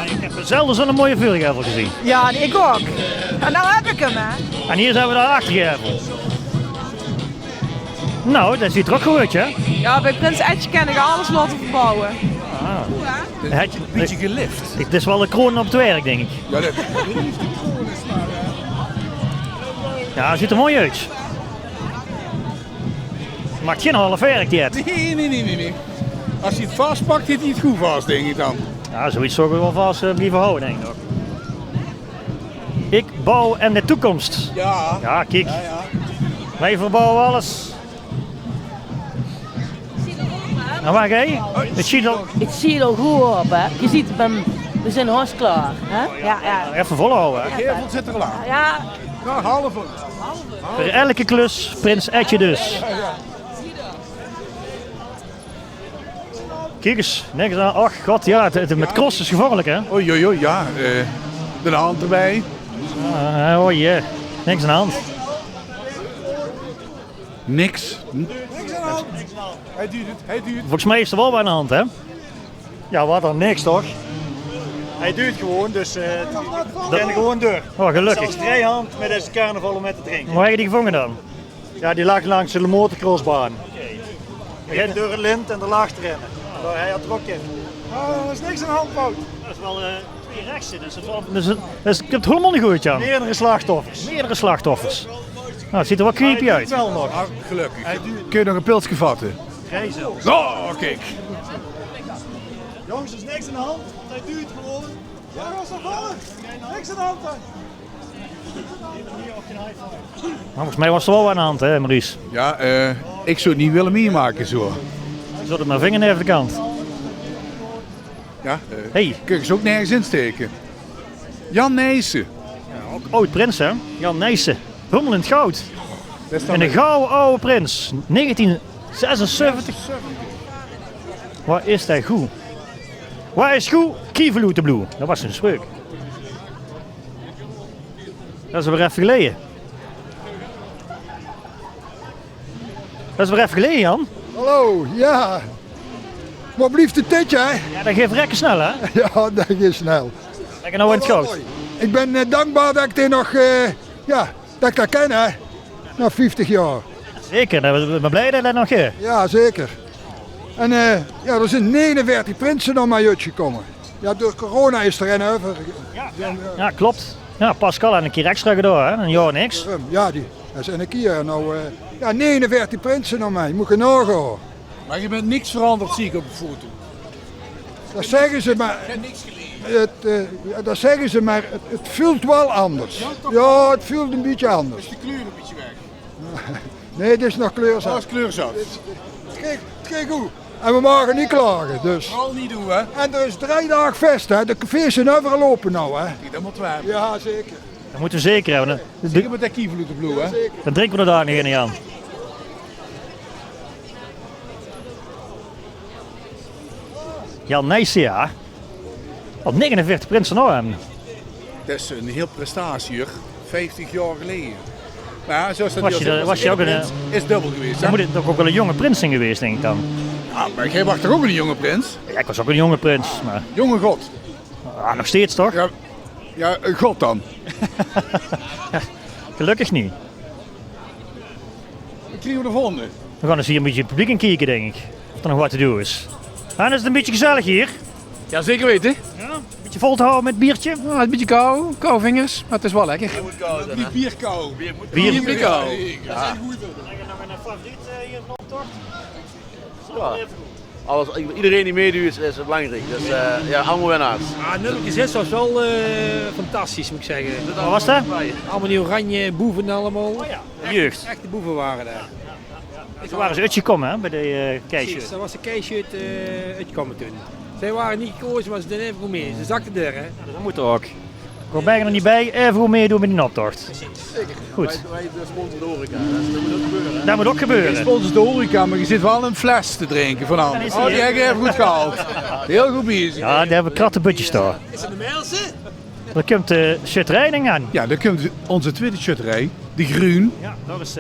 Ik heb zelden zo'n mooie vuurgevel gezien. Ja, ik ook. En nou heb ik hem hè. En hier zijn we de achtergevel. Nou, dat ziet er ook goed uit, hè? Ja, bij Prins Etje kan ik alles laten verbouwen. Het een beetje gelift. Het is wel de kroon op het werk, denk ik. Ja, dat Ja, het ziet er mooi uit. Maakt geen half werk, die het. Nee. Als hij het vastpakt, heeft hij het goed vast, denk ik dan. Ja, zoiets zou ik wel vast blijven houden, denk ik ook. Ik bouw en de toekomst. Ja. Ja, kijk. Ja. Wij verbouwen alles. Nou, waar ga je? Het ziet er goed op, hè. Je ziet, we zijn haast klaar. Hè? Ja. Even volhouden. De gevel zit er al aan. Ja. Ja, halve. Voor elke klus Prins Etje dus. Kijk eens, niks aan. Ach god, ja, het met cross is gevaarlijk, hè? Oei, ja. De hand erbij. Oh jee, niks aan de hand. Niks aan de hand. Hij duurt. Volgens mij is er wel bij aan de hand, hè? Ja, wat dan? Niks toch? Hij duurt gewoon, dus we rennen gewoon door. Oh, gelukkig. Zelfs vrijhand met deze carnaval om met te drinken. Waar heb je die gevangen dan? Ja, die lag langs de motocrossbaan. We gingen door het lint en er laag te rennen. Hij had er ook in. Er is niks aan de hand, Wout. Dat is wel 2 rechtsen, dus ik heb het helemaal niet goed, Jan. Meerdere slachtoffers. Nou, het ziet er wel creepy uit. Wel nog. Gelukkig. Kun je nog een pilsje vatten? Geen zelfs. Oh, kijk. Jongens, er is niks aan de hand. Hij duurt gewoon. Ja, was er vallen. Niks aan de hand. Volgens mij was er wel aan de hand, hè, Maurice? Ja, ik zou het niet willen meemaken zo. Zet het maar vinger even de kant. Ja, hey. Kun je ze ook nergens insteken. Jan Nijssen. Ja, ook oud prins, hè? Jan Nijssen. Hummel in het goud. En een gouden oude prins. 1976. Waar is hij goed? Waar is goed? Kieverloot de Blue. Dat was een spreuk. Dat is weer even geleden. Dat is weer even geleden, Jan. Hallo, ja. Wat blieft het dit, hè? Ja, dat geeft rekken snel, hè? Ja, dat gaat snel. Lekker nou in het goud. Ik ben dankbaar dat ik dit nog, dat ik dat ken, hè. Na 50 jaar. Zeker, ik ben blij dat dat nog is. Ja, zeker. En er zijn 49 prinsen nog maar uitgekomen. Ja, door corona is er een over. Ja, klopt. Ja, Pascal had een keer extra gedaan, hè? Een jaar niks. Ja, dat is een keer. Nou, 49 prinsen nog maar. Je moet je nagaan. Maar je bent niks veranderd, zie ik op de foto. Dat zeggen ze, maar dat zeggen ze, maar het voelt wel anders. Ja, het voelt een beetje anders. Is de kleur een beetje weg? Nee, het is nog kleurzat. Dat is kleurzat. Kijk hoe. En we mogen niet klagen, dus. Vooral niet doen, hè? En er is 3 dagen fest, hè. De cafés zijn overal open nou, hè. Dat moeten we hebben. Ja, zeker. Dat moeten we zeker hebben. Zeker met dat kievel de bloe, hè? Dan drinken we er daar niet aan. Jan Nijsia. Al 49 prinsen nog hebben. Dat is een heel prestatie, hoor. 50 jaar geleden. Maar ja, zoals dat was je ook een... Is dubbel geweest, hè? Dan moet het toch ook wel een jonge prins zijn geweest, denk ik dan. Ja, maar jij was toch ook een jonge prins? Ja, ik was ook een jonge prins, maar... Jonge god. Ah, nog steeds toch? Ja, een god dan. Gelukkig niet. Wat krijgen we de volgende? We gaan eens hier een beetje het publiek in kijken, denk ik. Of er nog wat te doen is. En is het een beetje gezellig hier? Ja, zeker weten. Ja, een beetje vol te houden met biertje? Ja, een beetje kou, koude vingers, maar het is wel lekker. Niet bierkou. Bier kou. Ja. Heb je nog een favoriet hier in Optocht? Iedereen die meedoet is belangrijk. Dus ja, allemaal winnaars. Nulletjes 6 was wel fantastisch, moet ik zeggen. Wat was dat? Allemaal die oranje boeven allemaal. Oh ja. Jeugd. Echte boeven waren daar. Toen waren ze uitgekomen hè, bij de keisje. Dat was de keisje uitgekomen toen. Zij waren niet gekozen, maar ze deden even goed mee. Ze zakten er, hè. Dat moet er ook. Ik ben bijna er niet bij, even goed meedoen met die optocht. Zeker. Goed. Wij sponsoren de horeca, dat moet ook gebeuren. Dat moet ook gebeuren. Je sponsort de horeca, maar je zit wel een fles te drinken van anderen. Oh, die heb je even goed gehaald. Heel goed bezig. Ja, daar hebben we krattenbutjes staan. Is het een Meelse? Daar komt de shutterijding aan. Ja, daar komt onze tweede shutterij, de Groen. Ja, dat is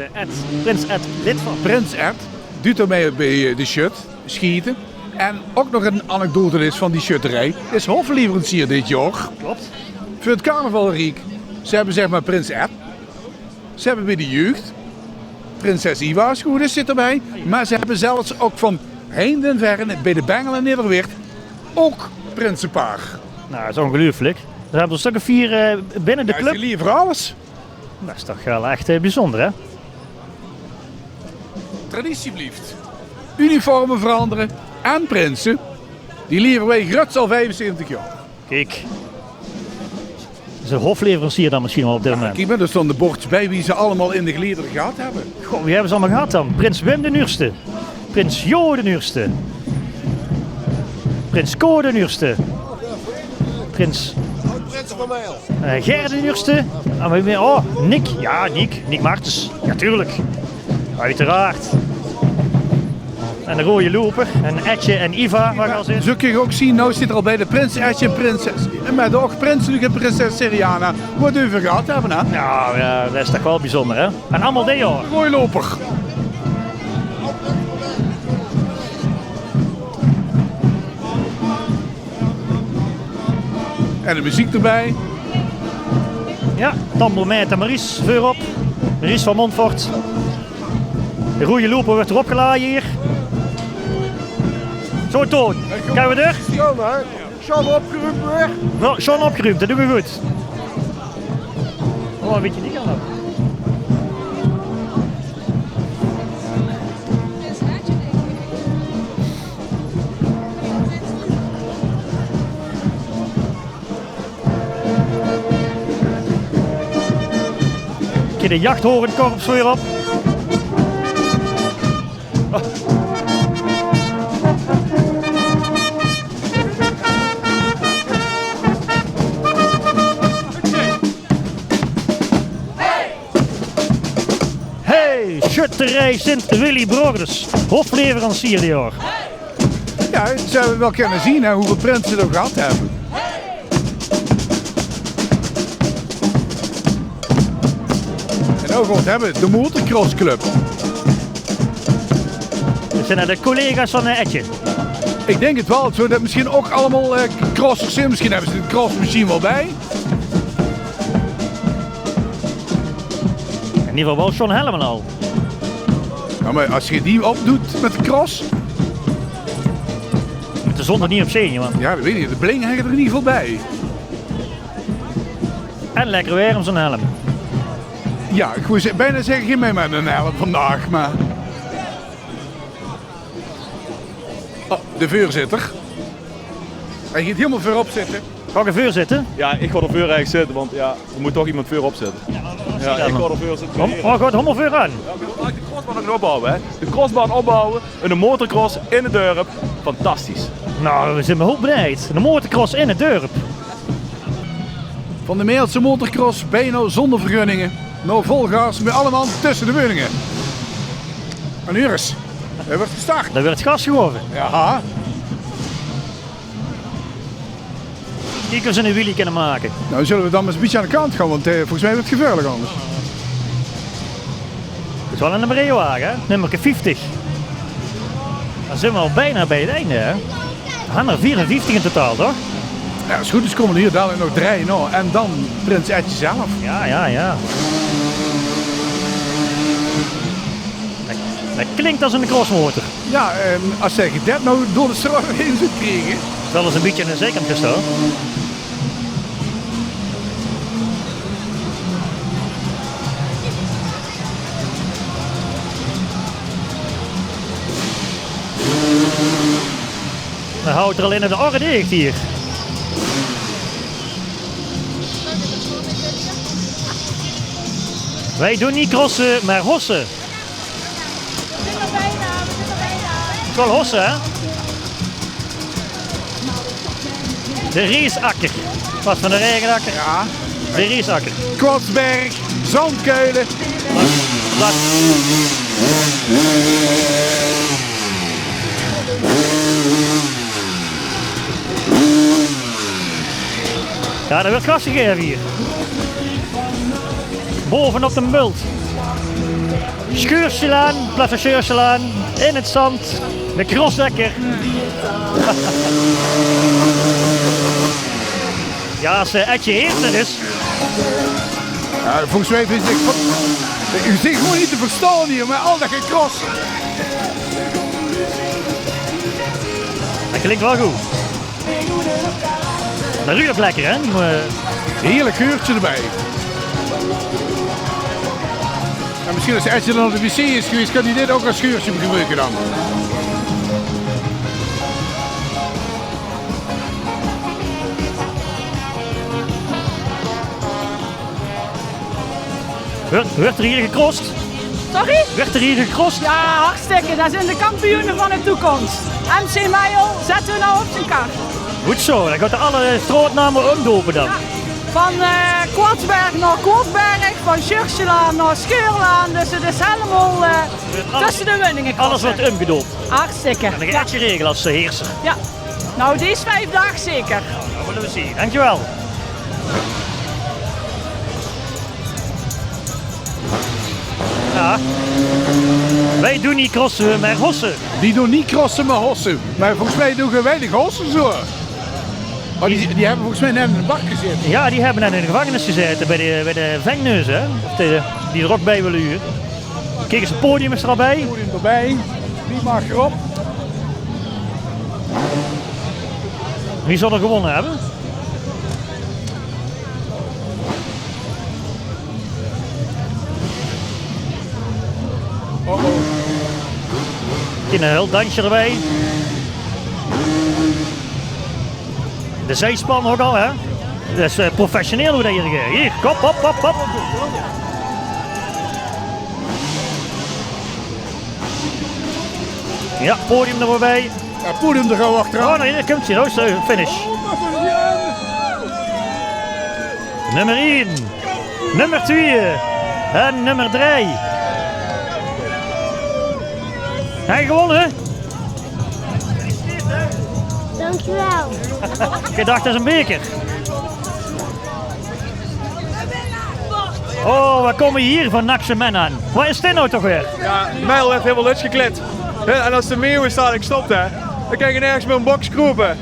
Prins Ed, lid van. Prins Ed doet ermee bij de shut, schieten. En ook nog een anekdote is van die shutterij. Is hofleverancier dit jaar. Klopt. Voor het carnaval, Riek. Ze hebben zeg maar Prins Ed. Ze hebben bij de jeugd. Prinses Iva is goed, zit erbij. Maar ze hebben zelfs ook van heinde en verre bij de Bengel en Nederweert ook prinsenpaar. Nou, dat is ongelooflijk. Er hebben er stukken 4 binnen de club. Ze leveren alles. Dat is toch wel echt bijzonder, hè? Traditie blijft. Uniformen veranderen en prinsen. Die leveren wij gruts al 75 jaar. Kijk. Is de hofleverancier dan misschien wel op dit moment? Kijk maar, er stonden bordjes bij wie ze allemaal in de gelederen gehad hebben. Goh, wie hebben ze allemaal gehad dan? Prins Wim de Nuurste. Prins Jo de Nuurste. Prins Ko de Nuurste. Prins Ger de Nuurste. Oh, Nick. Ja, Nick Martens. Ja, tuurlijk. Uiteraard. En de rode loper. En Etje en Iva. Waar gaan ze in? Zo kun je ook zien, nou zit er al bij de prins Etje en prinses. En met ook prinselijke en prinses Seriana. Wat we even gehad hebben, hè? Nou, ja, dat is toch wel bijzonder, hè? En allemaal dit jaar. Rode loper. En de muziek erbij. Ja, Tambelmeid en Maries, vuur op. Maries van Montfort. De rode loper wordt erop geladen hier. Zo, Toon. Gaan we er? Zo, hè? Sean opgeruimd weer. Nou, Sean opgeruimd, dat doen we goed. Oh, een beetje die kant op. De jachthorenkorps weer op. Oh. Hey, schutterij Sint-Willy Brothers, hofleverancier dit jaar. Ja, dat zouden we wel kunnen zien hè, hoeveel prinsen ze er gehad hebben. Nou goed hebben, de Motocross Club. Dat zijn de collega's van Etje. Ik denk het wel, zo dat misschien ook allemaal crossers zijn. Misschien hebben ze de crossmachine wel bij. In ieder geval wel John Helmen al. Ja, maar als je die opdoet met de cross. Met de zon er niet op zee, man. Ja, dat weet je. De bling hangt er in ieder geval bij. En lekker weer om zo'n helm. Ja, ik wil bijna zeggen, geen mee met een helm vandaag, maar... de voorzitter. Hij gaat helemaal voorop zitten. Ga ik er voor zitten? Ja, ik ga er voor eigenlijk zitten, want ja, er moet toch iemand voorop zitten. Ja, ik ga er voor zitten. Oh, gaat helemaal voor aan. Ja, de crossbaan nog opbouwen, hè. De crossbaan opbouwen en de motocross in het dorp. Fantastisch. Nou, we zijn me heel benieuwd. De motorcross in het dorp. Van de Meelse motorcross bijna zonder vergunningen. Nou vol gas met allemaal tussen de woningen. En hier is. Hij wordt gestart. Daar werd gas gehoven. Ja. Kijk of ze een wheelie kunnen maken. Nou zullen we dan eens een beetje aan de kant gaan, want volgens mij wordt het gevaarlijk anders. Het is wel een nummer wagen, hè? Nummer 50. Dan zijn we al bijna bij het einde, hè? We gaan er 54 in totaal, toch? Ja, als het goed is komen er hier dadelijk nog 3 nou, en dan Prins Etje zelf. Ja. Dat klinkt als een crossmotor. Ja, als zeg je dat nou door de straat heen zou krijgen. Dat is een beetje een zekerheid gestaan. Dan houdt er alleen de orde dicht hier. Wij doen niet crossen, maar hossen. Het is wel hossen, hè? De Riesakker. Wat van de regenakker? Ja. De Riesakker. Kwatsberg, Zandkeulen. Ja, er wordt gas gegeven hier. Bovenop de bult. Schuurselaan, Plaverseursselaan, in het zand, de crossdekker. Ja, als Etje Heersen is. Ja, volgens mij is het. U zit gewoon niet te verstaan hier, maar al dat gekros. Dat klinkt wel goed. Dat ruikt ook lekker, hè? Heerlijk geurtje erbij. En misschien als Etje dan op de wc is geweest, kan hij dit ook als schuurtje gebruiken dan. Werd er hier gecrossed? Sorry? Werd er hier gecrossed? Ja, hartstikke. Dat zijn de kampioenen van de toekomst. MC Meijel, zetten we nou op zijn kaart. Goed zo, dan gaat alle strootnamen omdopen dan. Ja. Van Kwatsberg naar Kortberg, van Schuurselaan naar Scheurlaan. Dus het is helemaal tussen de winningen. Alles wordt omgedoopt. Hartstikke. En dan ga je regelen als heerser. Ja. Nou, die is 5 dagen zeker. Dat willen we zien. Dankjewel. Ja. Wij doen niet crossen, maar hossen. Die doen niet crossen, maar hossen. Maar volgens mij doen wij de hossen zo. Oh, die hebben volgens mij net in de bak gezeten. Ja, die hebben net in de gevangenis gezeten bij de vangneus, hè. Die er ook bij willen huren. Kijk eens, het podium is er al bij. Het podium erbij. Wie mag erop? Wie zal er gewonnen hebben? Een heel dansje erbij. De zijspan ook al, hè? Dat is professioneel hoe dat hier gaat. Hier, kop. Ja, podium er voorbij. Ja, podium er gewoon achteraan. Oh nee, daar komt hij. Dat is de finish. Nummer 1. Nummer 2. En nummer 3. Hij gewonnen, hè? Dankjewel. Ik dacht, dat is een beker. Oh, we komen hier van Naksemen aan. Waar is dit nou toch weer? Ja, Mijl werd helemaal lutgeklet. En als de meeuw is dadelijk stopt, hè, dan kan je nergens meer een box kroepen.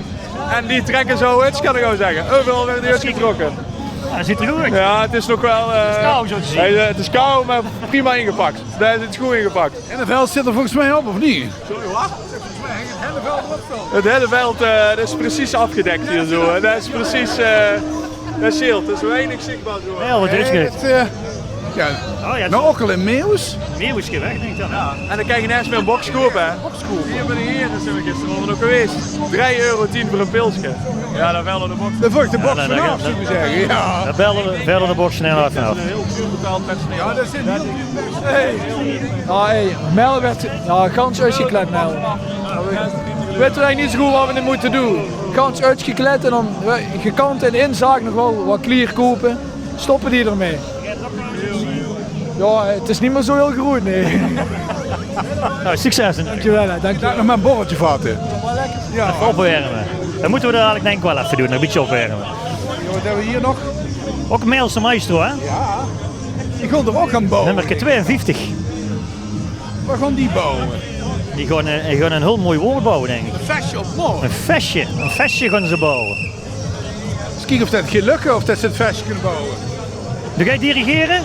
En die trekken zo uit, kan ik gewoon zeggen. Overal werd hij uitgetrokken. Ja, dat ziet er goed uit. Ja, het is nog wel... het is kou zo te zien. Het is kou, maar prima ingepakt. Daar is het goed ingepakt. En het veld zit er volgens mij op, of niet? Sorry, wat? Het hele veld dat is precies afgedekt hier zo. En dat is precies... dat scheelt, dat is weinig zichtbaar zo. Heel wat is het. Ja. Oh, ja, Nou, ook al in Meeuwis. Meeuwis weg, denk ik dan. Ja. En dan krijg je nergens meer een boxkoop, hè? Hier bij de heren zijn we gisteren ook geweest. €3,10 voor een pilsje. Ja, dan bellen de box. Dan volgt de box vanaf, zullen we zeggen. Ja. Dan bellen de box snel af. Een heel duur betaald personeel. Ja, dat is een heel duur Mel werd gans uitgekleed, Mel. We weten eigenlijk niet zo goed wat we nu moeten doen. Gans uitgekleed en dan gekant en inzaak nog wel wat klier kopen. Stoppen die ermee. Ja, het is niet meer zo heel groot, nee. Nou, succes. Dankjewel, dank je. Nog maar een borreltje vatten. Ja. Even opwarmen. Dat moeten we er eigenlijk denk ik wel even doen, een beetje opwarmen. Wat hebben we hier nog? Ook een Meelse Maestro, hè? Ja. Die gaan er ook aan bouwen. Nummer 52. Waar gaan die bouwen? Die gaan een heel mooi woord bouwen, denk ik. Een vestje op morgen. Een vestje gaan ze bouwen. Dus kijk of dat gaat lukken of dat ze het vestje kunnen bouwen. Doe jij dirigeren?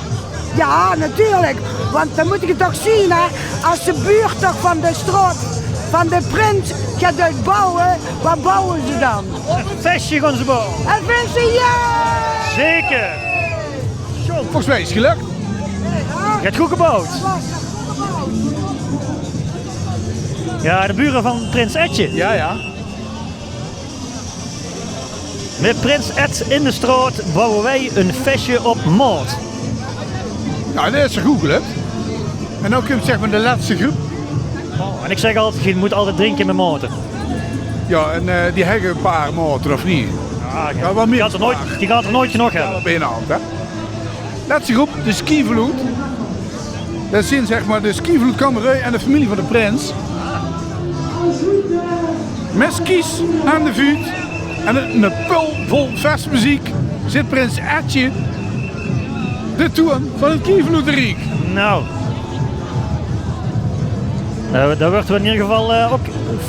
Ja, natuurlijk. Want dan moet ik het toch zien, hè. Als de buurt toch van de straat, van de prins gaat uitbouwen, wat bouwen ze dan? Een vestje gaan ze bouwen. Een vestje, ja! Zeker. Volgens mij is het gelukt. Je hebt goed gebouwd. Ja, de buren van Prins Etje. Ja, ja. Met Prins Ed in de straat bouwen wij een vestje op maat. Nou, dat is goed gelukt. En dan komt zeg maar de laatste groep. En ik zeg altijd, je moet altijd drinken met motor. Ja, en die hebben een paar motor of niet? Ja, wat meer die gaat er nooit genoeg hebben. Op één hand, hè. Laatste groep, de skivloed. Dat zijn zeg maar de skivloedkamerij en de familie van de prins. Met skis aan de vuur en een pul vol festmuziek zit Prins Etje de toon van het Kieverloederik. Nou, daar wordt in ieder geval ook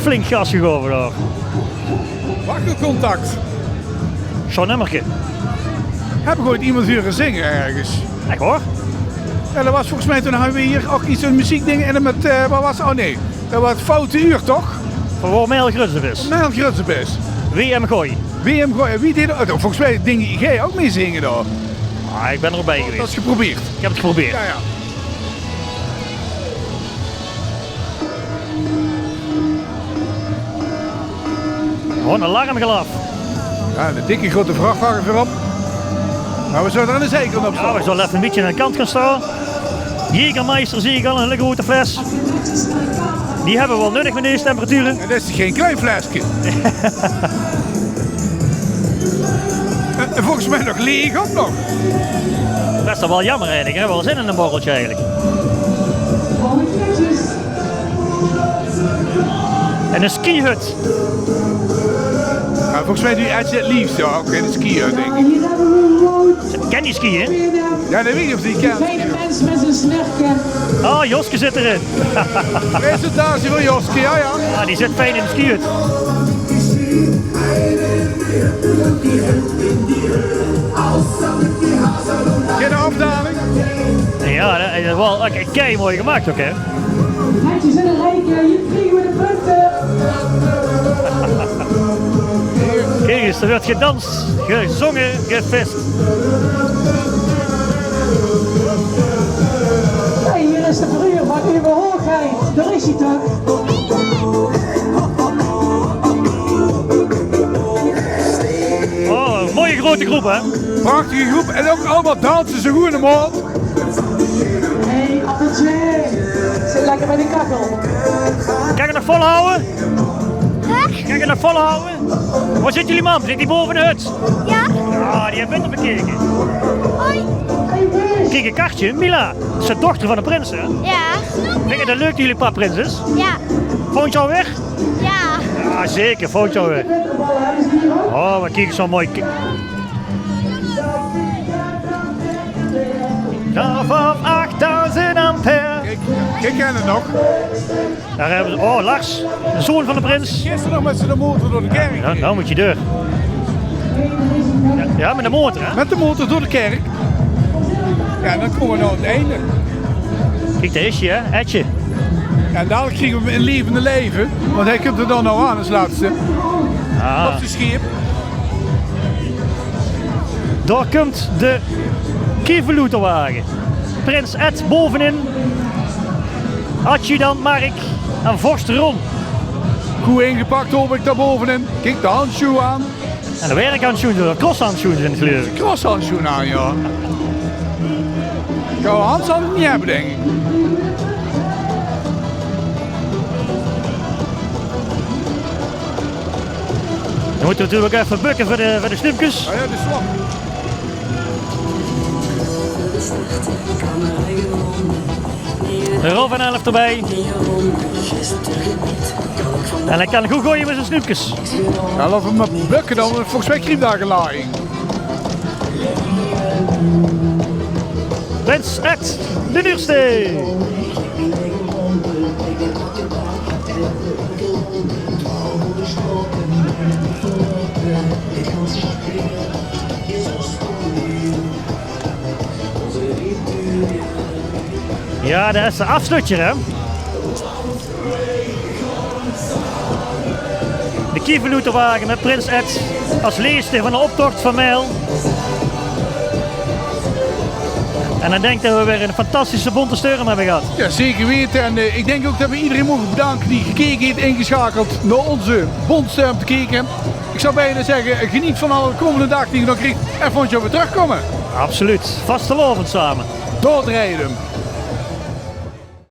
flink gas gegeven door. Wachtelcontact. Zo'n nummertje. Heb ik ooit iemand weer zingen ergens? Echt hoor? Ja, dat was volgens mij toen hadden we hier ook iets van muziekdingen en dan met, wat was oh nee, dat was het foute uur toch? Van waar Mel Grutsebis. Mel Grutsebis. WM Gooi. WM Gooi, wie deed dat? Volgens mij dingen jij ook mee zingen daar. Ah, ik ben er ook bij geweest. Dat is geprobeerd. Ik heb het geprobeerd. Ja, ja. Gewoon een alarmgelaf. Ja, de dikke grote vrachtwagen voorop. Maar we zullen er aan de zijkant op staan. Ja, we zullen even een beetje aan de kant gaan staan. Jägermeister zie ik al, een hele grote fles. Die hebben we wel nodig met deze temperaturen. En dat is geen klein flesje. En volgens mij nog leeg ook nog. Dat is toch wel jammer eigenlijk, hè? Wel zin in een borreltje eigenlijk. En een skihut. Ja, volgens mij doe je het liefst ja, ook in de skihut, denk ik. Ken die skiën? Ja, dat weet ik of die kent. Oh, Joske zit erin. Presentatie van Joske, ja ja. Ja, die zit fijn in de skihut. Geen afdaling? Ja, dat is wel kei mooi gemaakt ook, hè? Netjes in een rijke, hier kriegen we de punten. Kijk eens, er wordt gedanst, gezongen, gefest. Hey, hier is de verhuur van uw hoogheid. Daar is hij toch? Oh, een mooie grote groep, hè? Prachtige groep en ook allemaal dansen zo goed in de mond. Hey, appeltje. Zit lekker bij de kakkel. Kan je nog volhouden? Kan je nog volhouden? Waar zit jullie man? Zit die boven de hut? Ja. Ja, die heeft winter bekeken. Hoi. Kijk, een kartje, Mila. Dat is de dochter van de prins, hè? Ja. Vind je dat leuk dat jullie pa prins is? Ja. Vond je al weg? Ja. Ja, zeker. Vond je al weg. Oh, maar kijk zo mooi. Van 8000 ampère. Ik ken het nog. Daar hebben ze, oh Lars, de zoon van de prins. Gisteren nog met de motor door de kerk. Ja, nou moet je deur. Ja, met de motor hè? Met de motor door de kerk. Ja, dan komen we naar het einde. Kijk, daar is je hè, Etje. Ja, en dadelijk kriegen we een levende leven. Want hij komt er dan nou aan als laatste. Ah. Op zijn schip. Daar komt de Kieverloederwagen. Prins Ed bovenin. Adjudant Mark en vorst Ron. Goed ingepakt hoop ik daar bovenin. Kijk de handschoen aan. En de werkhandschoenen, de crosshandschoenen zijn het geloof ik. Crosshandschoen aan, ja. Koude hand zal ik niet hebben, denk ik. Dan moeten we natuurlijk even bukken voor de snoepjes. Ja, de swap. De rol van 11 erbij. En hij kan goed gooien met zijn snoepjes. Ja, laten we maar bukken dan, volgens mij kriep daar gelaaging. Prins Ed, de duurste. Ja, dat is de afslutjer, hè. De kievenloeterwagen met Prins Ed als leester van de optocht van Mijl. En dan denk ik dat we weer een fantastische bonte steuren hebben gehad. Ja, zeker weten. En ik denk ook dat we iedereen mogen bedanken die gekeken heeft, ingeschakeld naar onze bondsturm te kijken. Ik zou bijna zeggen, geniet van alle komende dag die je nog krijgt en vond je weer terugkomen. Absoluut, vastelovend samen. Doordrijden.